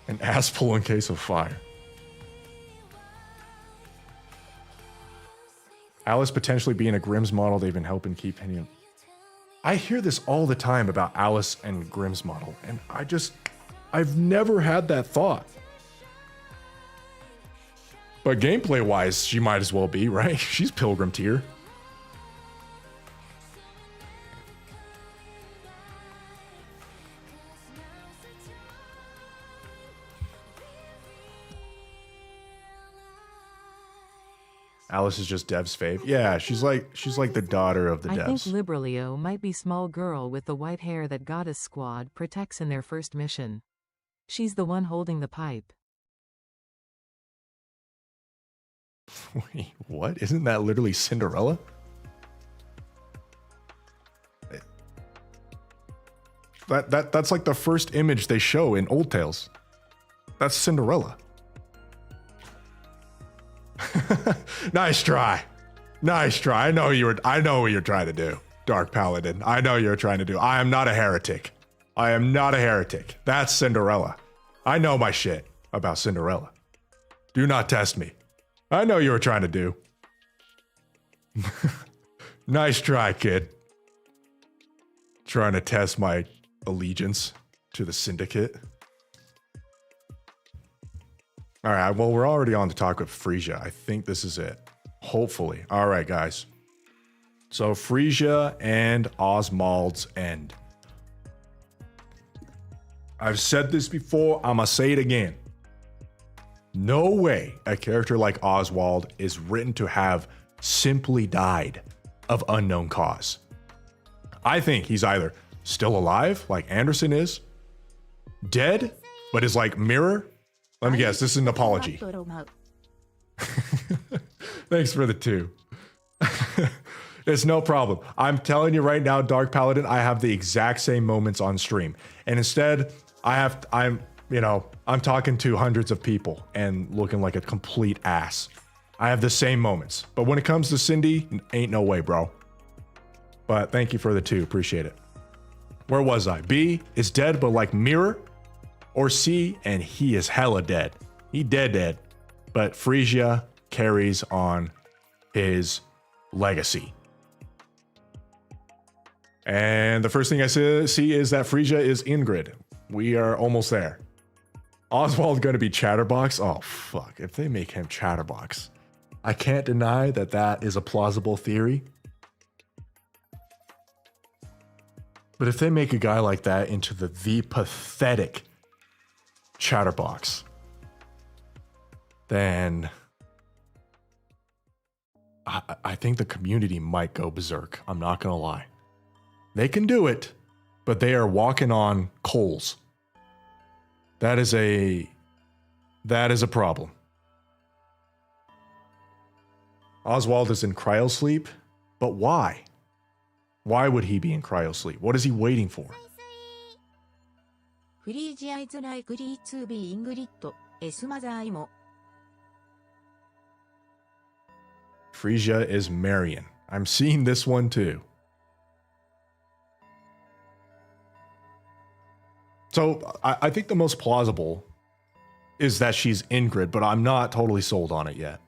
An ass pull in case of fire. Alice potentially being a Grimm's model they've been helping keep him. I hear this all the time about Alice and Grimm's model, and I've never had that thought. But gameplay wise, she might as well be, right? She's Pilgrim tier. Alice is just Dev's fave. Yeah, she's like the daughter of the I think Devs. Liberlio might be small girl with the white hair that Goddess Squad protects in their first mission. She's the one holding the pipe. Wait, what? Isn't that literally Cinderella? That's like the first image they show in Old Tales. That's Cinderella. Nice try. Nice try. I know what you're trying to do, Dark Paladin. I know you're trying to do. I am not a heretic. I am not a heretic. That's Cinderella. I know my shit about Cinderella. Do not test me. I know you were trying to do. Nice try, kid. Trying to test my allegiance to the Syndicate. All right, well, we're already on to talk with Frisia. I think this is it. Hopefully. All right, guys. So Frisia and Oswald's end. I've said this before. I'm going to say it again. No way a character like Oswald is written to have simply died of unknown cause. I think he's either still alive, like Anderson is, dead, but is like Mirror. Let me guess, this is an apology. Thanks for the 2. It's no problem. I'm telling you right now, Dark Paladin, I have the exact same moments on stream. And instead, I'm talking to hundreds of people and looking like a complete ass. I have the same moments. But when it comes to Cindy, ain't no way, bro. But thank you for the 2. Appreciate it. Where was I? B is dead, but like Mirror. Or C, and he is hella dead. He dead. But Frisia carries on his legacy. And the first thing I see is that Frisia is Ingrid. We are almost there. Oswald going to be Chatterbox? Oh, fuck. If they make him Chatterbox. I can't deny that that is a plausible theory. But if they make a guy like that into the pathetic Chatterbox, then I think the community might go berserk. I'm not gonna lie. They can do it, but they are walking on coals. That is a problem. Oswald is in cryosleep, but why? Why would he be in cryosleep? What is he waiting for? Frisia is likely to be Ingrid, S motherも. Frisia is Marion. I'm seeing this one too. So I think the most plausible is that she's Ingrid, but I'm not totally sold on it yet.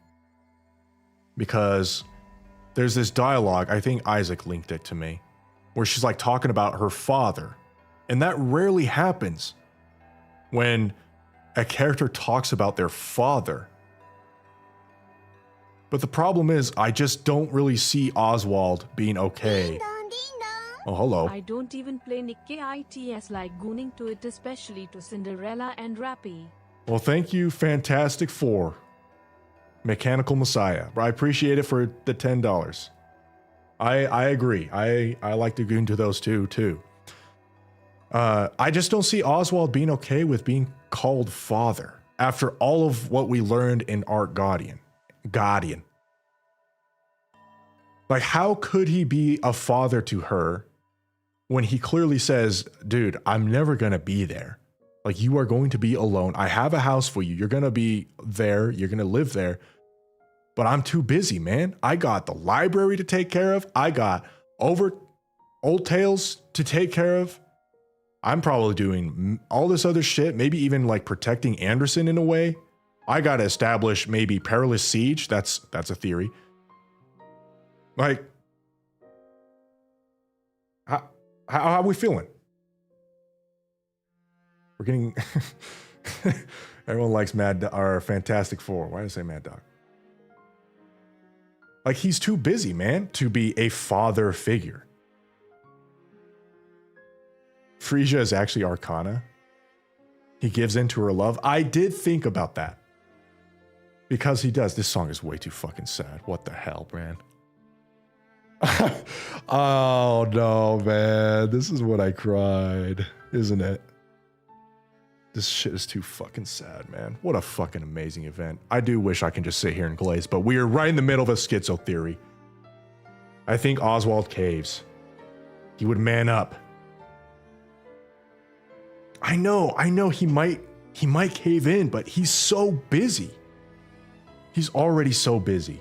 Because there's this dialogue, I think Isaac linked it to me, where she's like talking about her father. And that rarely happens when a character talks about their father. But the problem is, I just don't really see Oswald being okay. Oh, hello. I don't even play Nikkei ITS like gooning to it, especially to Cinderella and Rappy. Well, thank you, Fantastic Four. Mechanical Messiah. I appreciate it for the $10. I agree. I like to goon to those two, too. I just don't see Oswald being okay with being called father after all of what we learned in Art Guardian. Like, how could he be a father to her when he clearly says, dude, I'm never going to be there. Like, you are going to be alone. I have a house for you. You're going to be there. You're going to live there. But I'm too busy, man. I got the library to take care of. I got Old Tales to take care of. I'm probably doing all this other shit, maybe even like protecting Anderson in a way. I got to establish maybe Perilous Siege. That's a theory. Like, how are we feeling? We're getting... Everyone likes Fantastic Four. Why did I say Mad Dog? Like, he's too busy, man, to be a father figure. Frisia is actually Arcana. He gives in to her love. I did think about that. Because he does. This song is way too fucking sad. What the hell, man? Oh no, man. This is when I cried, isn't it? This shit is too fucking sad, man. What a fucking amazing event. I do wish I can just sit here and glaze, but we are right in the middle of a schizo theory. I think Oswald caves. He would man up. I know he might cave in, but he's so busy. He's already so busy.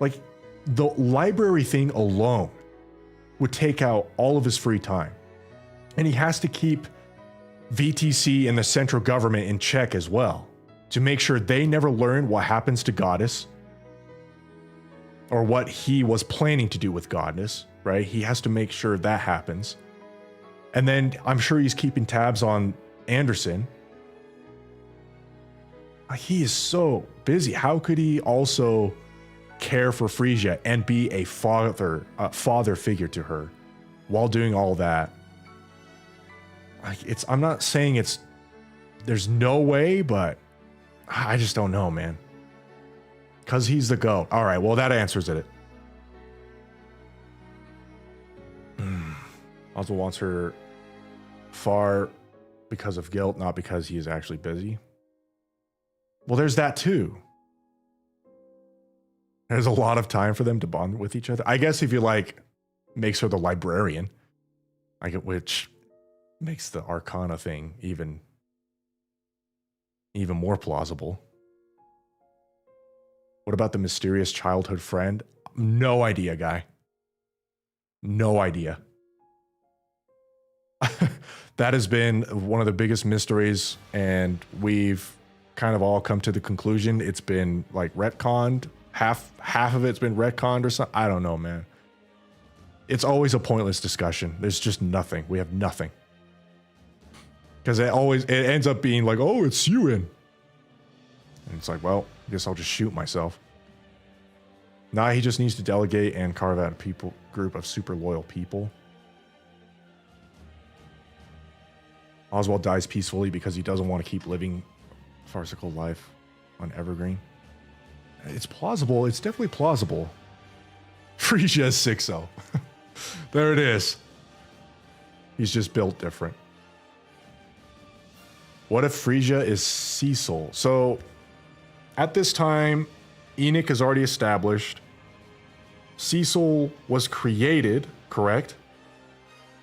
Like, the library thing alone would take out all of his free time. And he has to keep VTC and the central government in check as well, to make sure they never learn what happens to Goddess or what he was planning to do with Goddess, right? He has to make sure that happens. And then I'm sure he's keeping tabs on Anderson. He is so busy. How could he also care for Frisia and be a father figure to her while doing all that? I'm not saying there's no way, but I just don't know, man. Because he's the GOAT. All right, well, that answers it. Also wants her far because of guilt, not because he is actually busy. Well, there's that too. There's a lot of time for them to bond with each other. I guess if you makes her the librarian, which makes the Arcana thing even more plausible. What about the mysterious childhood friend? No idea, guy. No idea. That has been one of the biggest mysteries, and we've kind of all come to the conclusion it's been retconned. Half of it's been retconned or something. I don't know, man. It's always a pointless discussion. There's just nothing. We have nothing. Because it ends up being oh, it's Ewan. And it's well, I guess I'll just shoot myself. Nah, he just needs to delegate and carve out a group of super loyal people. Oswald dies peacefully because he doesn't want to keep living a farcical life on Evergreen. It's plausible. It's definitely plausible. Frisia is Schizo. There it is. He's just built different. What if Frisia is Cecil? So, at this time, Enoch is already established. Cecil was created, correct?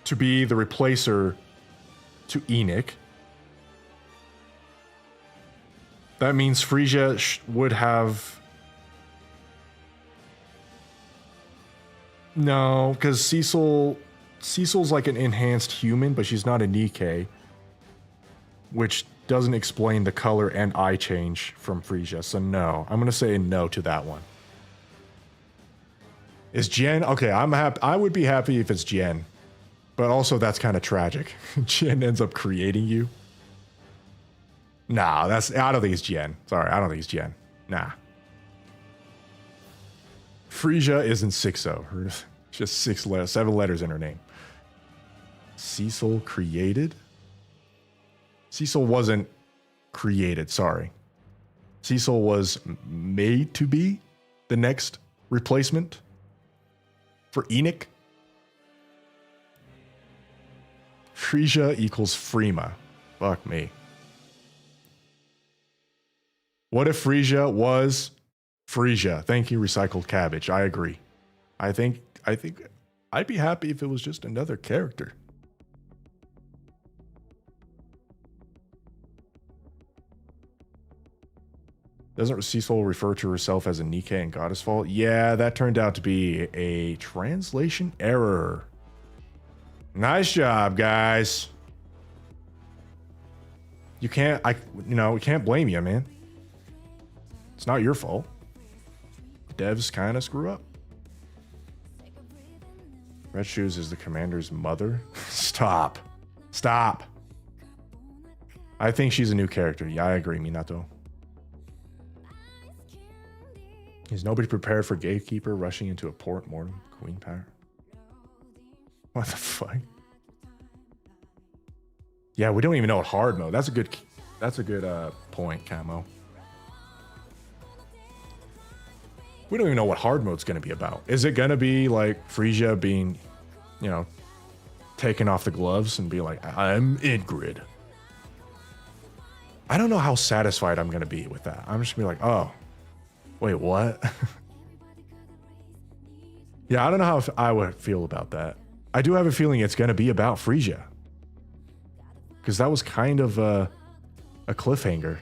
To be the replacer to Enoch. That means Frisia would have... No, because Cecil's like an enhanced human, but she's not a Nikkei, which doesn't explain the color and eye change from Frisia. So no, I'm gonna say no to that one. Is Jen okay? I'm happy. I would be happy if it's Jen, but also that's kind of tragic. Jen ends up creating you. Nah, I don't think it's Jen. Sorry, I don't think it's Jen. Nah. Frisia isn't Schizo. Just 7 letters in her name. Cecil created? Cecil wasn't created, sorry. Cecil was made to be the next replacement for Enoch. Frisia equals Freema. Fuck me. What if Frisia was Frisia? Thank you, recycled cabbage. I agree. I think I'd be happy if it was just another character. Doesn't Cecil refer to herself as a Nikkei and Goddess Fault? Yeah, that turned out to be a translation error. Nice job, guys. We can't blame you, man. It's not your fault. Devs kind of screw up. Red Shoes is the commander's mother. Stop. I think she's a new character. Yeah, I agree, Minato. Is nobody prepared for Gatekeeper rushing into a port mortem? Queen power. What the fuck? Yeah, we don't even know what hard mode. That's a good point, Camo. We don't even know what hard mode's going to be about. Is it going to be like Frisia being, you know, taking off the gloves and be like, I'm Ingrid? I don't know how satisfied I'm going to be with that. I'm just going to be like, oh, wait, what? Yeah, I don't know how I would feel about that. I do have a feeling it's going to be about Frisia. Because that was kind of a cliffhanger.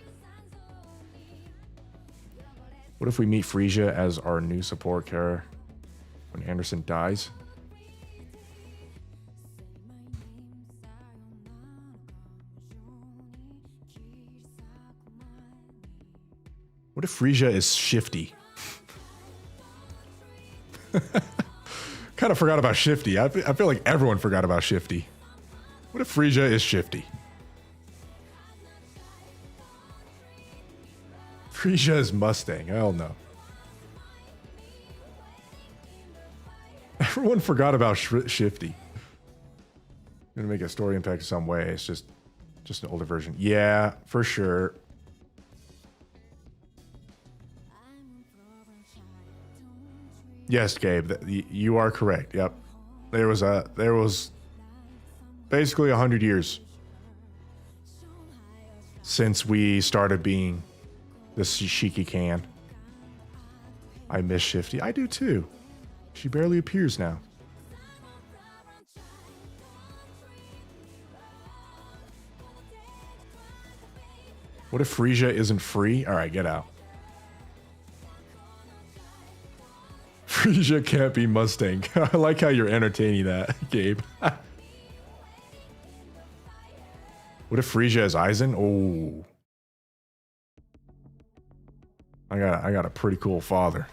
What if we meet Frisia as our new support character when Anderson dies? What if Frisia is shifty? Kind of forgot about Shifty. I feel like everyone forgot about Shifty. What if Frisia is shifty? Frisia is Mustang. Hell no. Everyone forgot about Shifty. I'm gonna make a story impact in some way. It's just an older version. Yeah, for sure. Yes, Gabe, you are correct. Yep. There was basically 100 years since we started being the Shiki can. I miss Shifty. I do too. She barely appears now. What if Frisia isn't free? All right, get out. Frisia can't be Mustang. I like how you're entertaining that, Gabe. What if Frisia is Aizen? Oh. I got a pretty cool father.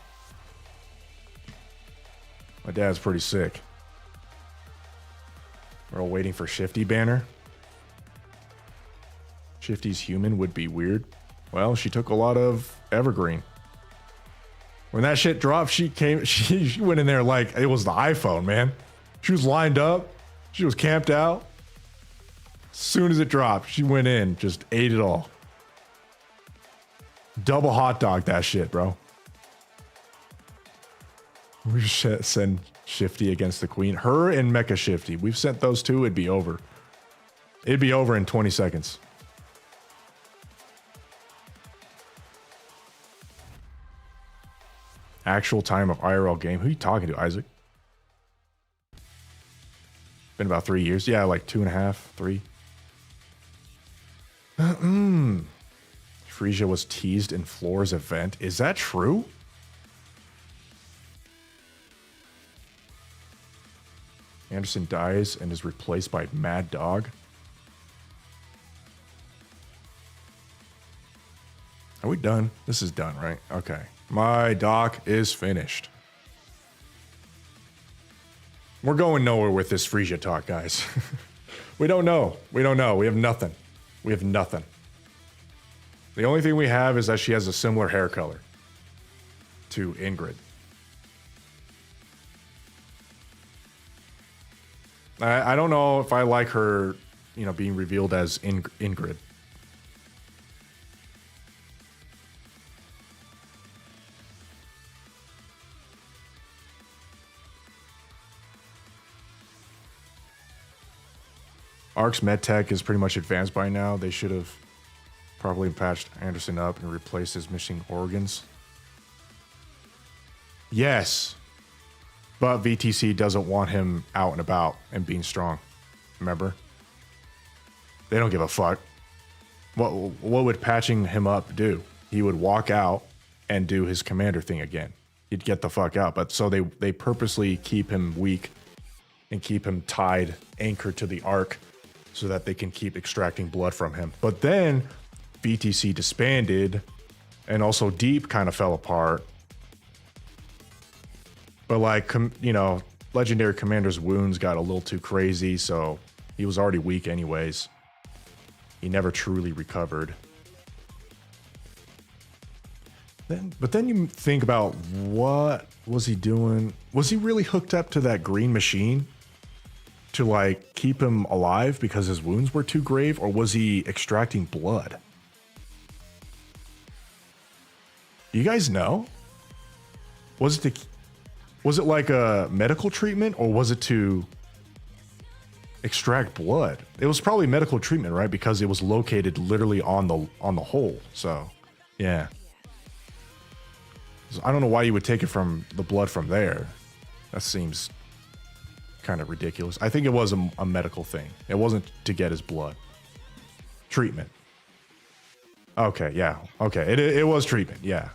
My dad's pretty sick. We're all waiting for Shifty banner. Shifty's human would be weird. Well, she took a lot of Evergreen. When that shit dropped, she went in there like it was the iPhone, man. She was lined up. She was camped out. As soon as it dropped, she went in, just ate it all. Double hot dog that shit, bro. We should send Shifty against the Queen. Her and Mecha Shifty. We've sent those two, it'd be over. It'd be over in 20 seconds. Actual time of IRL game. Who are you talking to, Isaac? Been about 3 years. Yeah, like 2.5, 3. Frisia was teased in Floor's event. Is that true? Anderson dies and is replaced by Mad Dog. Are we done? This is done, right? Okay. My doc is finished. We're going nowhere with this Frisia talk, guys. We don't know. We don't know. We have nothing. We have nothing. The only thing we have is that she has a similar hair color to Ingrid. I don't know if I like her, you know, being revealed as Ingrid. Ark's medtech is pretty much advanced by now. They should have probably patched Anderson up and replaced his missing organs. Yes. But VTC doesn't want him out and about and being strong. Remember? They don't give a fuck. What would patching him up do? He would walk out and do his commander thing again. He'd get the fuck out. But so they purposely keep him weak and keep him tied, anchored to the Ark, so that they can keep extracting blood from him. But then VTC disbanded, and also Deep kind of fell apart. But like, you know, Legendary Commander's wounds got a little too crazy, so he was already weak anyways. He never truly recovered. But then you think about, what was he doing? Was he really hooked up to that green machine to like keep him alive because his wounds were too grave, or was he extracting blood? Do you guys know? Was it like a medical treatment, or was it to extract blood? It was probably medical treatment, right? Because it was located literally on the hole. So, yeah. So I don't know why you would take it from the blood from there. That seems kind of ridiculous. I think it was a medical thing. It wasn't to get his blood. Treatment. Okay, yeah. Okay, it was treatment, yeah.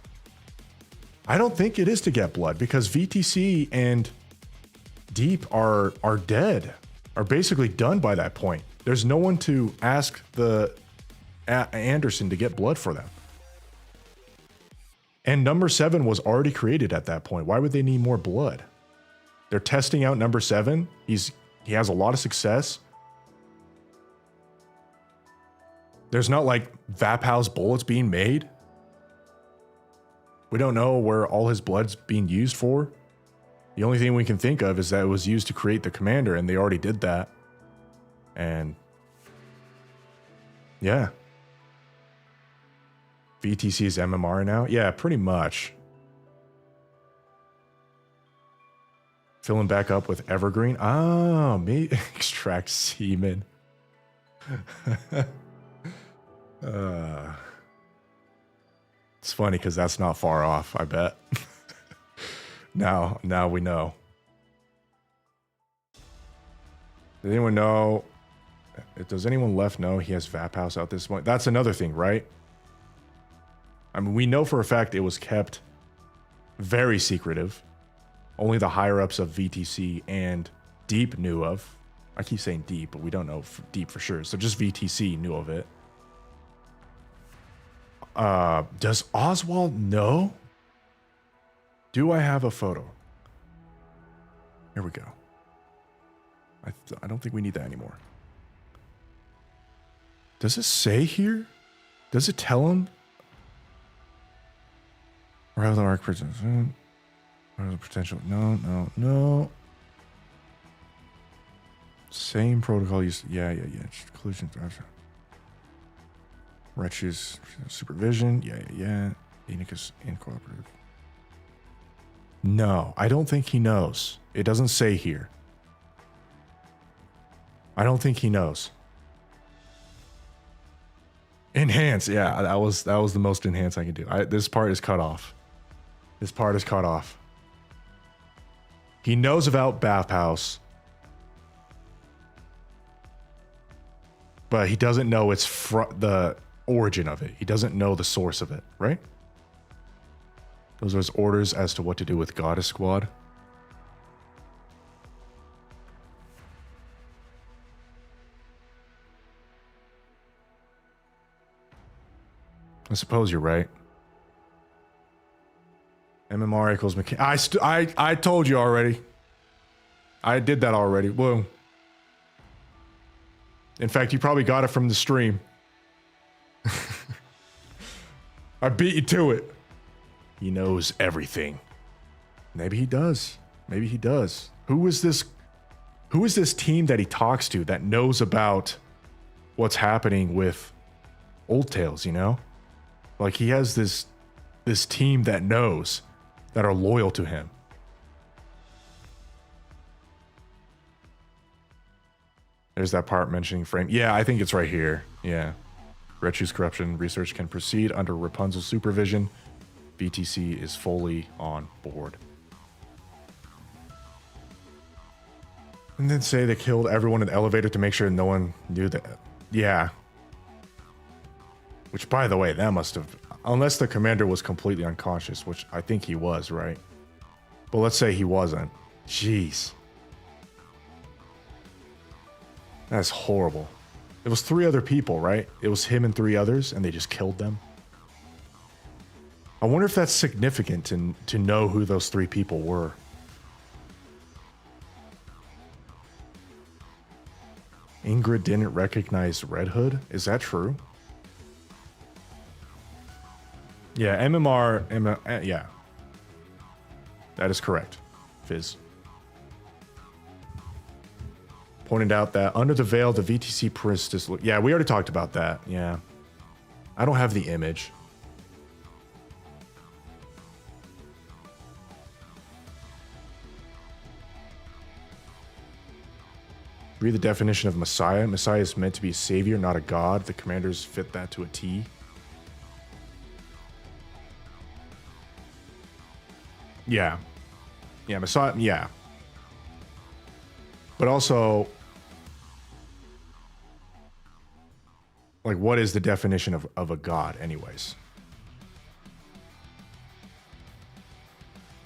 I don't think it is to get blood because VTC and Deep are dead. Are basically done by that point. There's no one to ask the Anderson to get blood for them. And number 7 was already created at that point. Why would they need more blood? They're testing out number 7. He has a lot of success. There's not like Vapau's bullets being made. We don't know where all his blood's being used for. The only thing we can think of is that it was used to create the commander, and they already did that. And yeah. VTC is MMR now? Yeah, pretty much. Filling back up with Evergreen. Oh, me extract semen. It's funny because that's not far off, I bet. Now we know. Does anyone know? Does anyone left know he has Vaphouse out this point? That's another thing, right? I mean, we know for a fact it was kept very secretive. Only the higher ups of VTC and Deep knew of. I keep saying Deep, but we don't know Deep for sure. So just VTC knew of it. Does Oswald know? Do I have a photo? Here we go. I don't think we need that anymore. Does it say here? Does it tell him? Rather arc prison. Potential. No. Same protocol used. Yeah. Conclusion. Wretches supervision. Yeah. Unicus incooperative. No, I don't think he knows. It doesn't say here. I don't think he knows. Enhance, yeah, that was the most enhance I can do. This part is cut off. This part is cut off. He knows about Bathhouse, but he doesn't know the origin of it. He doesn't know the source of it, right? Those are his orders as to what to do with Goddess Squad. I suppose you're right. MMR equals I told you already. I did that already. Whoa. In fact, you probably got it from the stream. I beat you to it. He knows everything. Maybe he does. Maybe he does. Who is this team that he talks to that knows about what's happening with Old Tales, you know? Like he has this team that knows, that are loyal to him. There's that part mentioning frame. Yeah, I think it's right here. Yeah. Rechu's corruption research can proceed under Rapunzel's supervision. BTC is fully on board. And then say they killed everyone in the elevator to make sure no one knew that. Yeah. Which, by the way, that must have... Unless the commander was completely unconscious, which I think he was, right? But let's say he wasn't. Jeez. That's horrible. It was 3 other people, right? It was him and 3 others, and they just killed them. I wonder if that's significant to know who those 3 people were. Ingrid didn't recognize Red Hood? Is that true? Yeah, MMR, yeah. That is correct, Fizz. Pointed out that under the veil, the VTC priestess... Yeah, we already talked about that, yeah. I don't have the image. Read the definition of Messiah. Messiah is meant to be a savior, not a god. The commanders fit that to a T. Yeah. Yeah, Messiah, yeah. But also, like, what is the definition of a god anyways?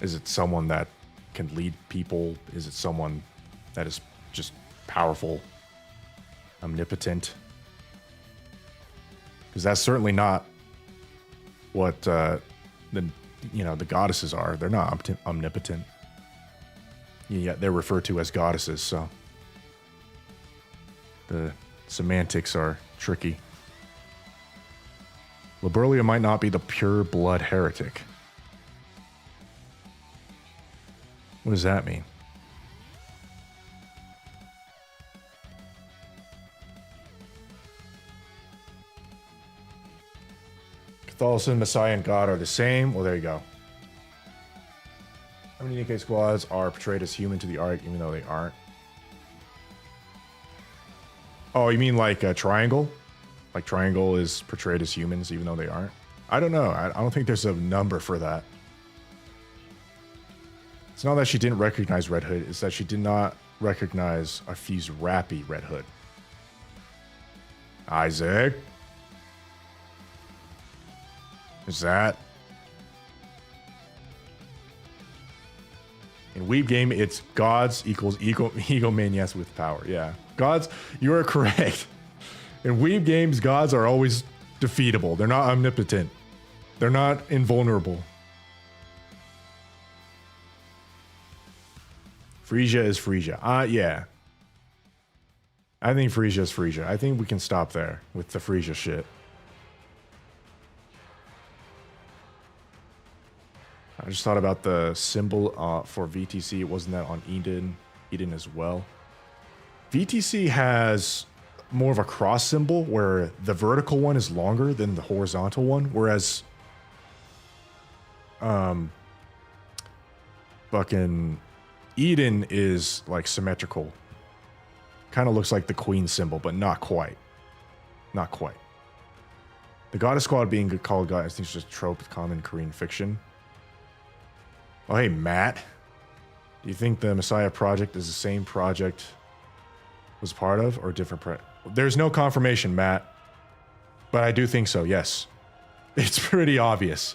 Is it someone that can lead people? Is it someone that is just powerful, omnipotent? Because that's certainly not what the goddesses are. They're not omnipotent. Yet they're referred to as goddesses, so the semantics are tricky. Liberia might not be the pure blood heretic. What does that mean? Catholicism, Messiah, and God are the same. Well, there you go. How many Nikkei squads are portrayed as human to the art, even though they aren't? Oh, you mean like a triangle? Like triangle is portrayed as humans, even though they aren't? I don't know. I don't think there's a number for that. It's not that she didn't recognize Red Hood. It's that she did not recognize Afee's rappy Red Hood. Isaac? Is that? In Weeb game, it's gods equals egomaniacs with power. Yeah. Gods, you are correct. In Weeb games, gods are always defeatable. They're not omnipotent. They're not invulnerable. Frisia is Frisia. Yeah. I think Frisia is Frisia. I think we can stop there with the Frisia shit. I just thought about the symbol for VTC. Wasn't that on Eden? Eden as well. VTC has more of a cross symbol where the vertical one is longer than the horizontal one, whereas fucking Eden is like symmetrical. Kind of looks like the queen symbol, but not quite. Not quite. The goddess squad being called god, I think it's just trope common Korean fiction. Oh, hey, Matt. Do you think the Messiah project is the same project was part of or different? There's no confirmation, Matt. But I do think so, yes. It's pretty obvious.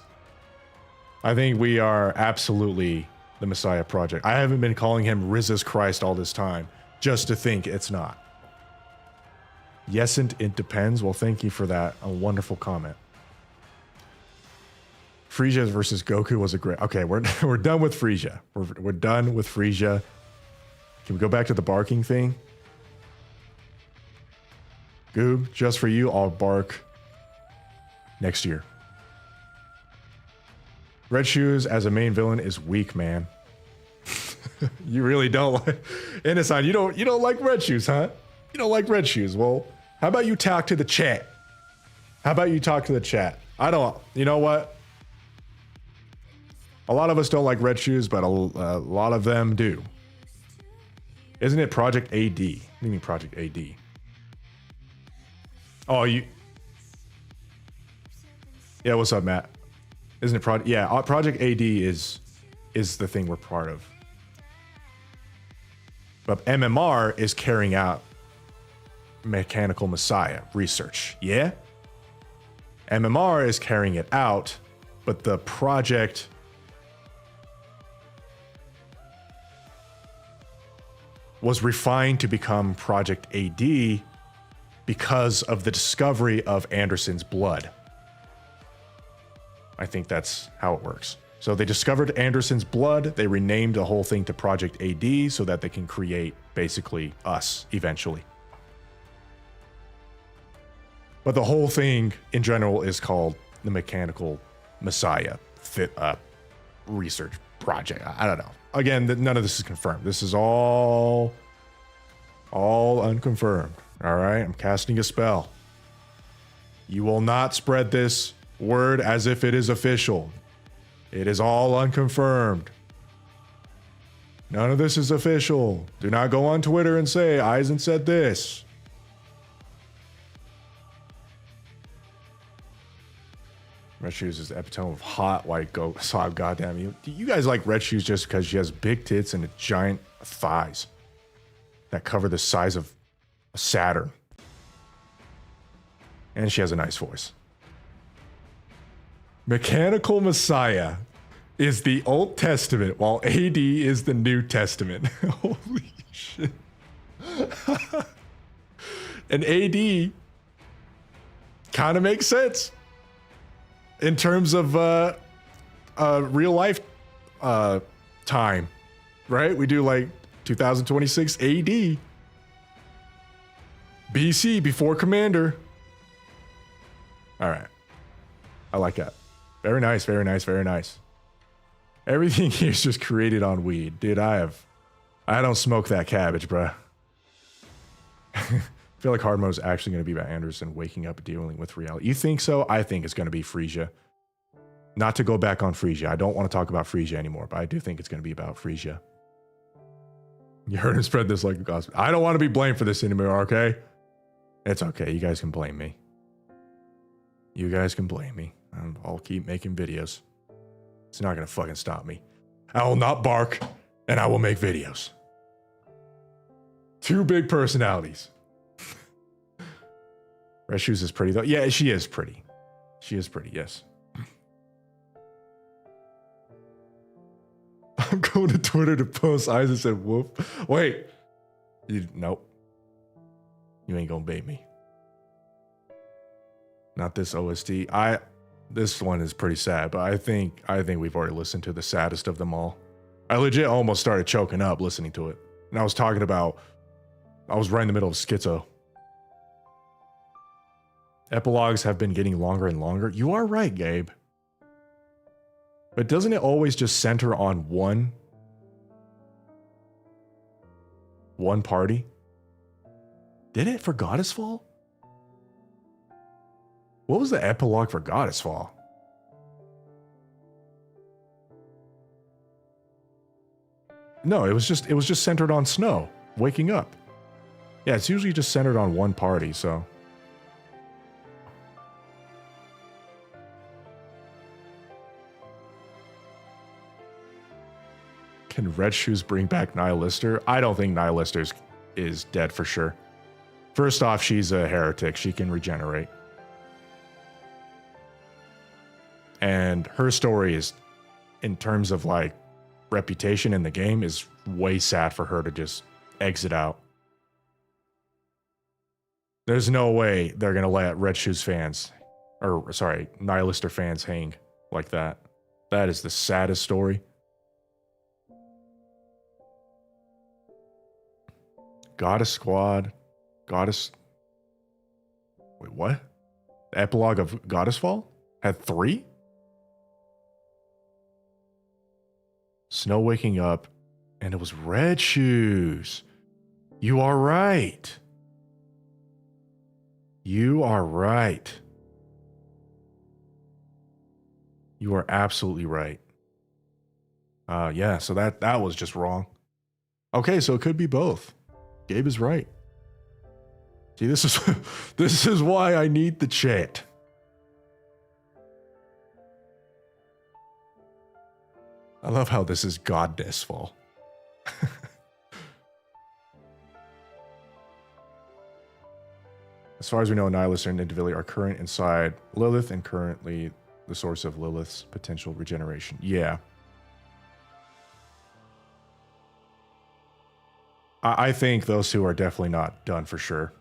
I think we are absolutely the Messiah project. I haven't been calling him Rizus Christ all this time just to think it's not. Yes, and it depends. Well, thank you for that. A wonderful comment. Frisia versus Goku was a great... Okay, we're done with Frisia. We're done with Frisia. Can we go back to the barking thing? Goob, just for you, I'll bark next year. Red Shoes as a main villain is weak, man. You really don't like... Innocent, you don't like Red Shoes, huh? You don't like Red Shoes. Well, how about you talk to the chat? How about you talk to the chat? I don't... You know what? A lot of us don't like Red Shoes, but a lot of them do. Isn't it Project AD? What do you mean Project AD? Oh, you... Yeah, what's up, Matt? Isn't it Project... Yeah, Project AD is the thing we're part of. But MMR is carrying out Mechanical Messiah research. Yeah? MMR is carrying it out, but the project... was refined to become Project AD because of the discovery of Anderson's blood. I think that's how it works. So they discovered Anderson's blood. They renamed the whole thing to Project AD so that they can create basically us eventually. But the whole thing in general is called the Mechanical Messiah research project. I don't know. Again, none of this is confirmed. This is all unconfirmed. All right, I'm casting a spell. You will not spread this word as if it is official. It is all unconfirmed. None of this is official. Do not go on Twitter and say Eisen said this. Red Shoes is the epitome of hot white goat. So goddamn you. Do you guys like Red Shoes just because she has big tits and giant thighs that cover the size of Saturn? And she has a nice voice. Mechanical Messiah is the Old Testament, while AD is the New Testament. Holy shit. And AD kind of makes sense in terms of real life time, right? We do like 2026 AD. BC, before Commander. All right. I like that. Very nice, very nice, very nice. Everything here is just created on weed. Dude, I don't smoke that cabbage, bruh. I feel like hard mode is actually going to be about Anderson waking up and dealing with reality. You think so? I think it's going to be Frisia. Not to go back on Frisia. I don't want to talk about Frisia anymore, but I do think it's going to be about Frisia. You heard him spread this like a gospel. I don't want to be blamed for this anymore, okay? It's okay. You guys can blame me. You guys can blame me. I'll keep making videos. It's not going to fucking stop me. I will not bark, and I will make videos. Two big personalities. Red Shoes is pretty, though. Yeah, she is pretty. She is pretty, yes. I'm going to Twitter to post eyes and said, whoop. Wait. Nope. You ain't going to bait me. Not this OST. This one is pretty sad, but I think we've already listened to the saddest of them all. I legit almost started choking up listening to it. And I was right in the middle of Schizo. Epilogues have been getting longer and longer. You are right, Gabe. But doesn't it always just center on one party? Did it for Goddessfall? What was the epilogue for Goddessfall? No, it was just centered on Snow waking up. Yeah, it's usually just centered on one party, so. Can Red Shoes bring back Nihilister? I don't think Nihilister is dead for sure. First off, she's a heretic. She can regenerate. And her story is, in terms of like reputation in the game, is way sad for her to just exit out. There's no way they're going to let Red Shoes fans, or sorry, Nihilister fans hang like that. That is the saddest story. Goddess Squad. Goddess. Wait, what? The epilogue of Goddessfall had 3? Snow waking up, and it was Red Shoes. You are right. You are right. You are absolutely right. Yeah, so that was just wrong. Okay, so it could be both. Gabe is right. See, this is why I need the chat. I love how this is Goddessfall. As far as we know, Nihilister and Nidavellir are current inside Lilith and currently the source of Lilith's potential regeneration. Yeah. I think those two are definitely not done for sure.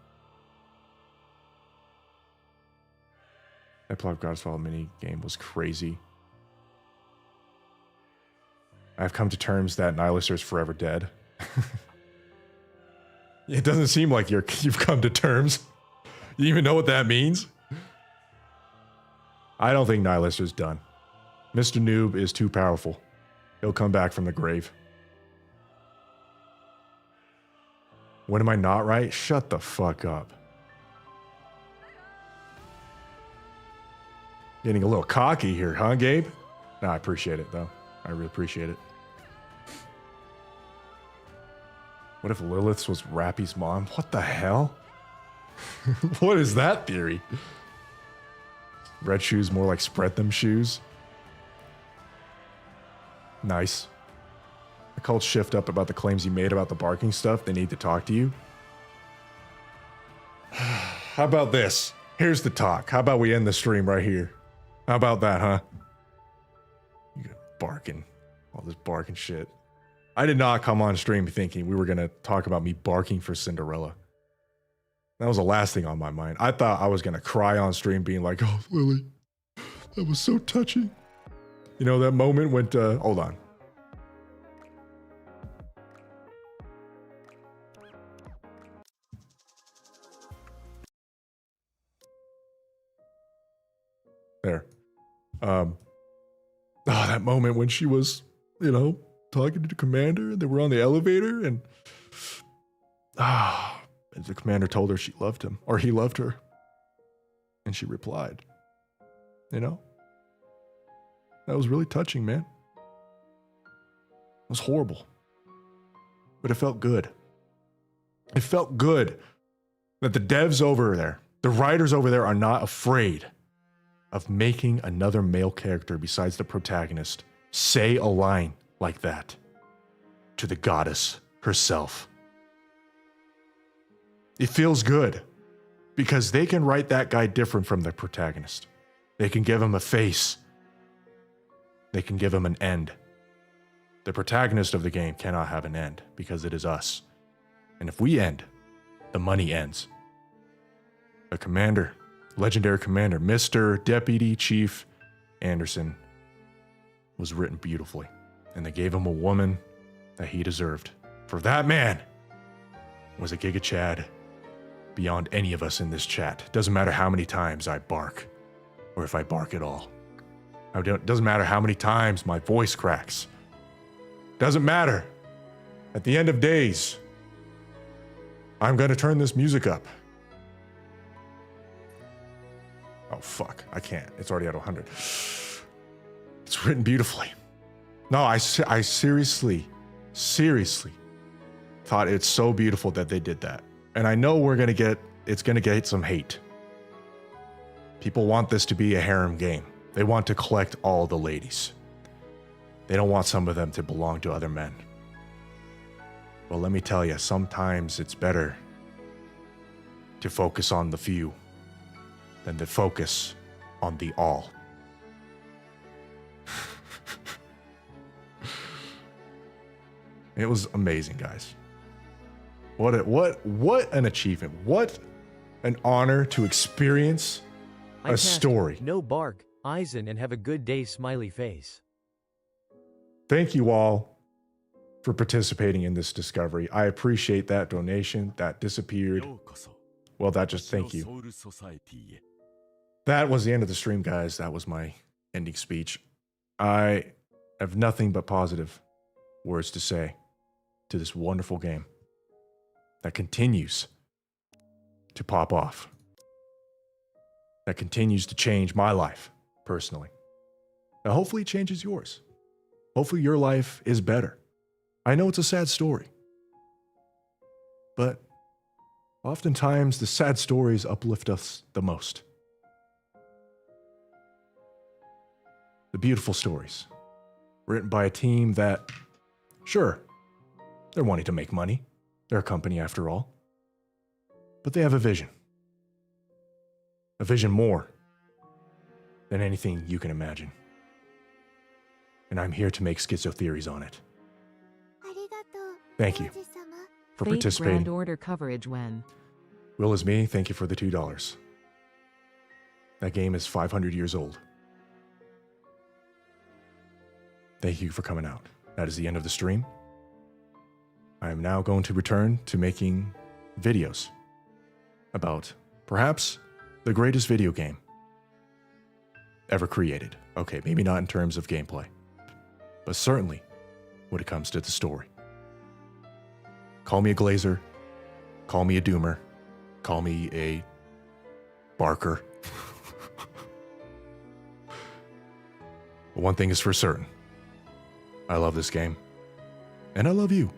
Epilogue Goddessfall mini game was crazy. I've come to terms that Nihilister is forever dead. It doesn't seem like you've come to terms. You even know what that means? I don't think Nihilister's done. Mr. Noob is too powerful. He'll come back from the grave. When am I not right? Shut the fuck up. Getting a little cocky here, huh, Gabe? No, I appreciate it, though. I really appreciate it. What if Lilith was Rappy's mom? What the hell? What is that theory? Red shoes more like spread them shoes. Nice. The cult shift up about the claims you made about the barking stuff. They need to talk to you. How about this? Here's the talk. How about we end the stream right here? How about that, huh? You barking. All this barking shit. I did not come on stream thinking we were going to talk about me barking for Cinderella. That was the last thing on my mind. I thought I was going to cry on stream being like, oh, Lily, that was so touching. You know, that moment when, hold on. There. Oh, that moment when she was, you know, talking to the commander and they were on the elevator and the commander told her she loved him or he loved her. And she replied, you know, that was really touching, man. It was horrible, but it felt good. It felt good that the devs over there, the writers over there are not afraid of making another male character besides the protagonist say a line like that to the goddess herself. It feels good because they can write that guy different from the protagonist. They can give him a face. They can give him an end. The protagonist of the game cannot have an end because it is us. And if we end, the money ends. The commander, legendary commander, Mr. Deputy Chief Anderson, was written beautifully. And they gave him a woman that he deserved. For that man was a Giga Chad beyond any of us in this chat. Doesn't matter how many times I bark, or if I bark at all. Doesn't matter how many times my voice cracks. Doesn't matter. At the end of days, I'm gonna turn this music up. Oh fuck, I can't. It's already at 100. It's written beautifully. No, I seriously thought it's so beautiful that they did that. And I know it's gonna get some hate. People want this to be a harem game. They want to collect all the ladies. They don't want some of them to belong to other men. Well, let me tell you, sometimes it's better to focus on the few than to focus on the all. It was amazing, guys. What an achievement. What an honor to experience a story. No bark, Eisen, and have a good day, smiley face. Thank you all for participating in this discovery. I appreciate that donation that disappeared. Well, thank you. That was the end of the stream, guys. That was my ending speech. I have nothing but positive words to say to this wonderful game that continues to pop off, that continues to change my life personally. Now, hopefully it changes yours. Hopefully your life is better. I know it's a sad story, but oftentimes the sad stories uplift us the most. The beautiful stories written by a team that, sure, they're wanting to make money. They're a company after all. But they have a vision. A vision more than anything you can imagine. And I'm here to make schizo theories on it. Thank you for Fate participating. Grand Order coverage when. Will is me. Thank you for the $2. That game is 500 years old. Thank you for coming out. That is the end of the stream. I am now going to return to making videos about perhaps the greatest video game ever created. Okay, maybe not in terms of gameplay, but certainly when it comes to the story. Call me a glazer, call me a doomer, call me a barker. But one thing is for certain. I love this game, and I love you.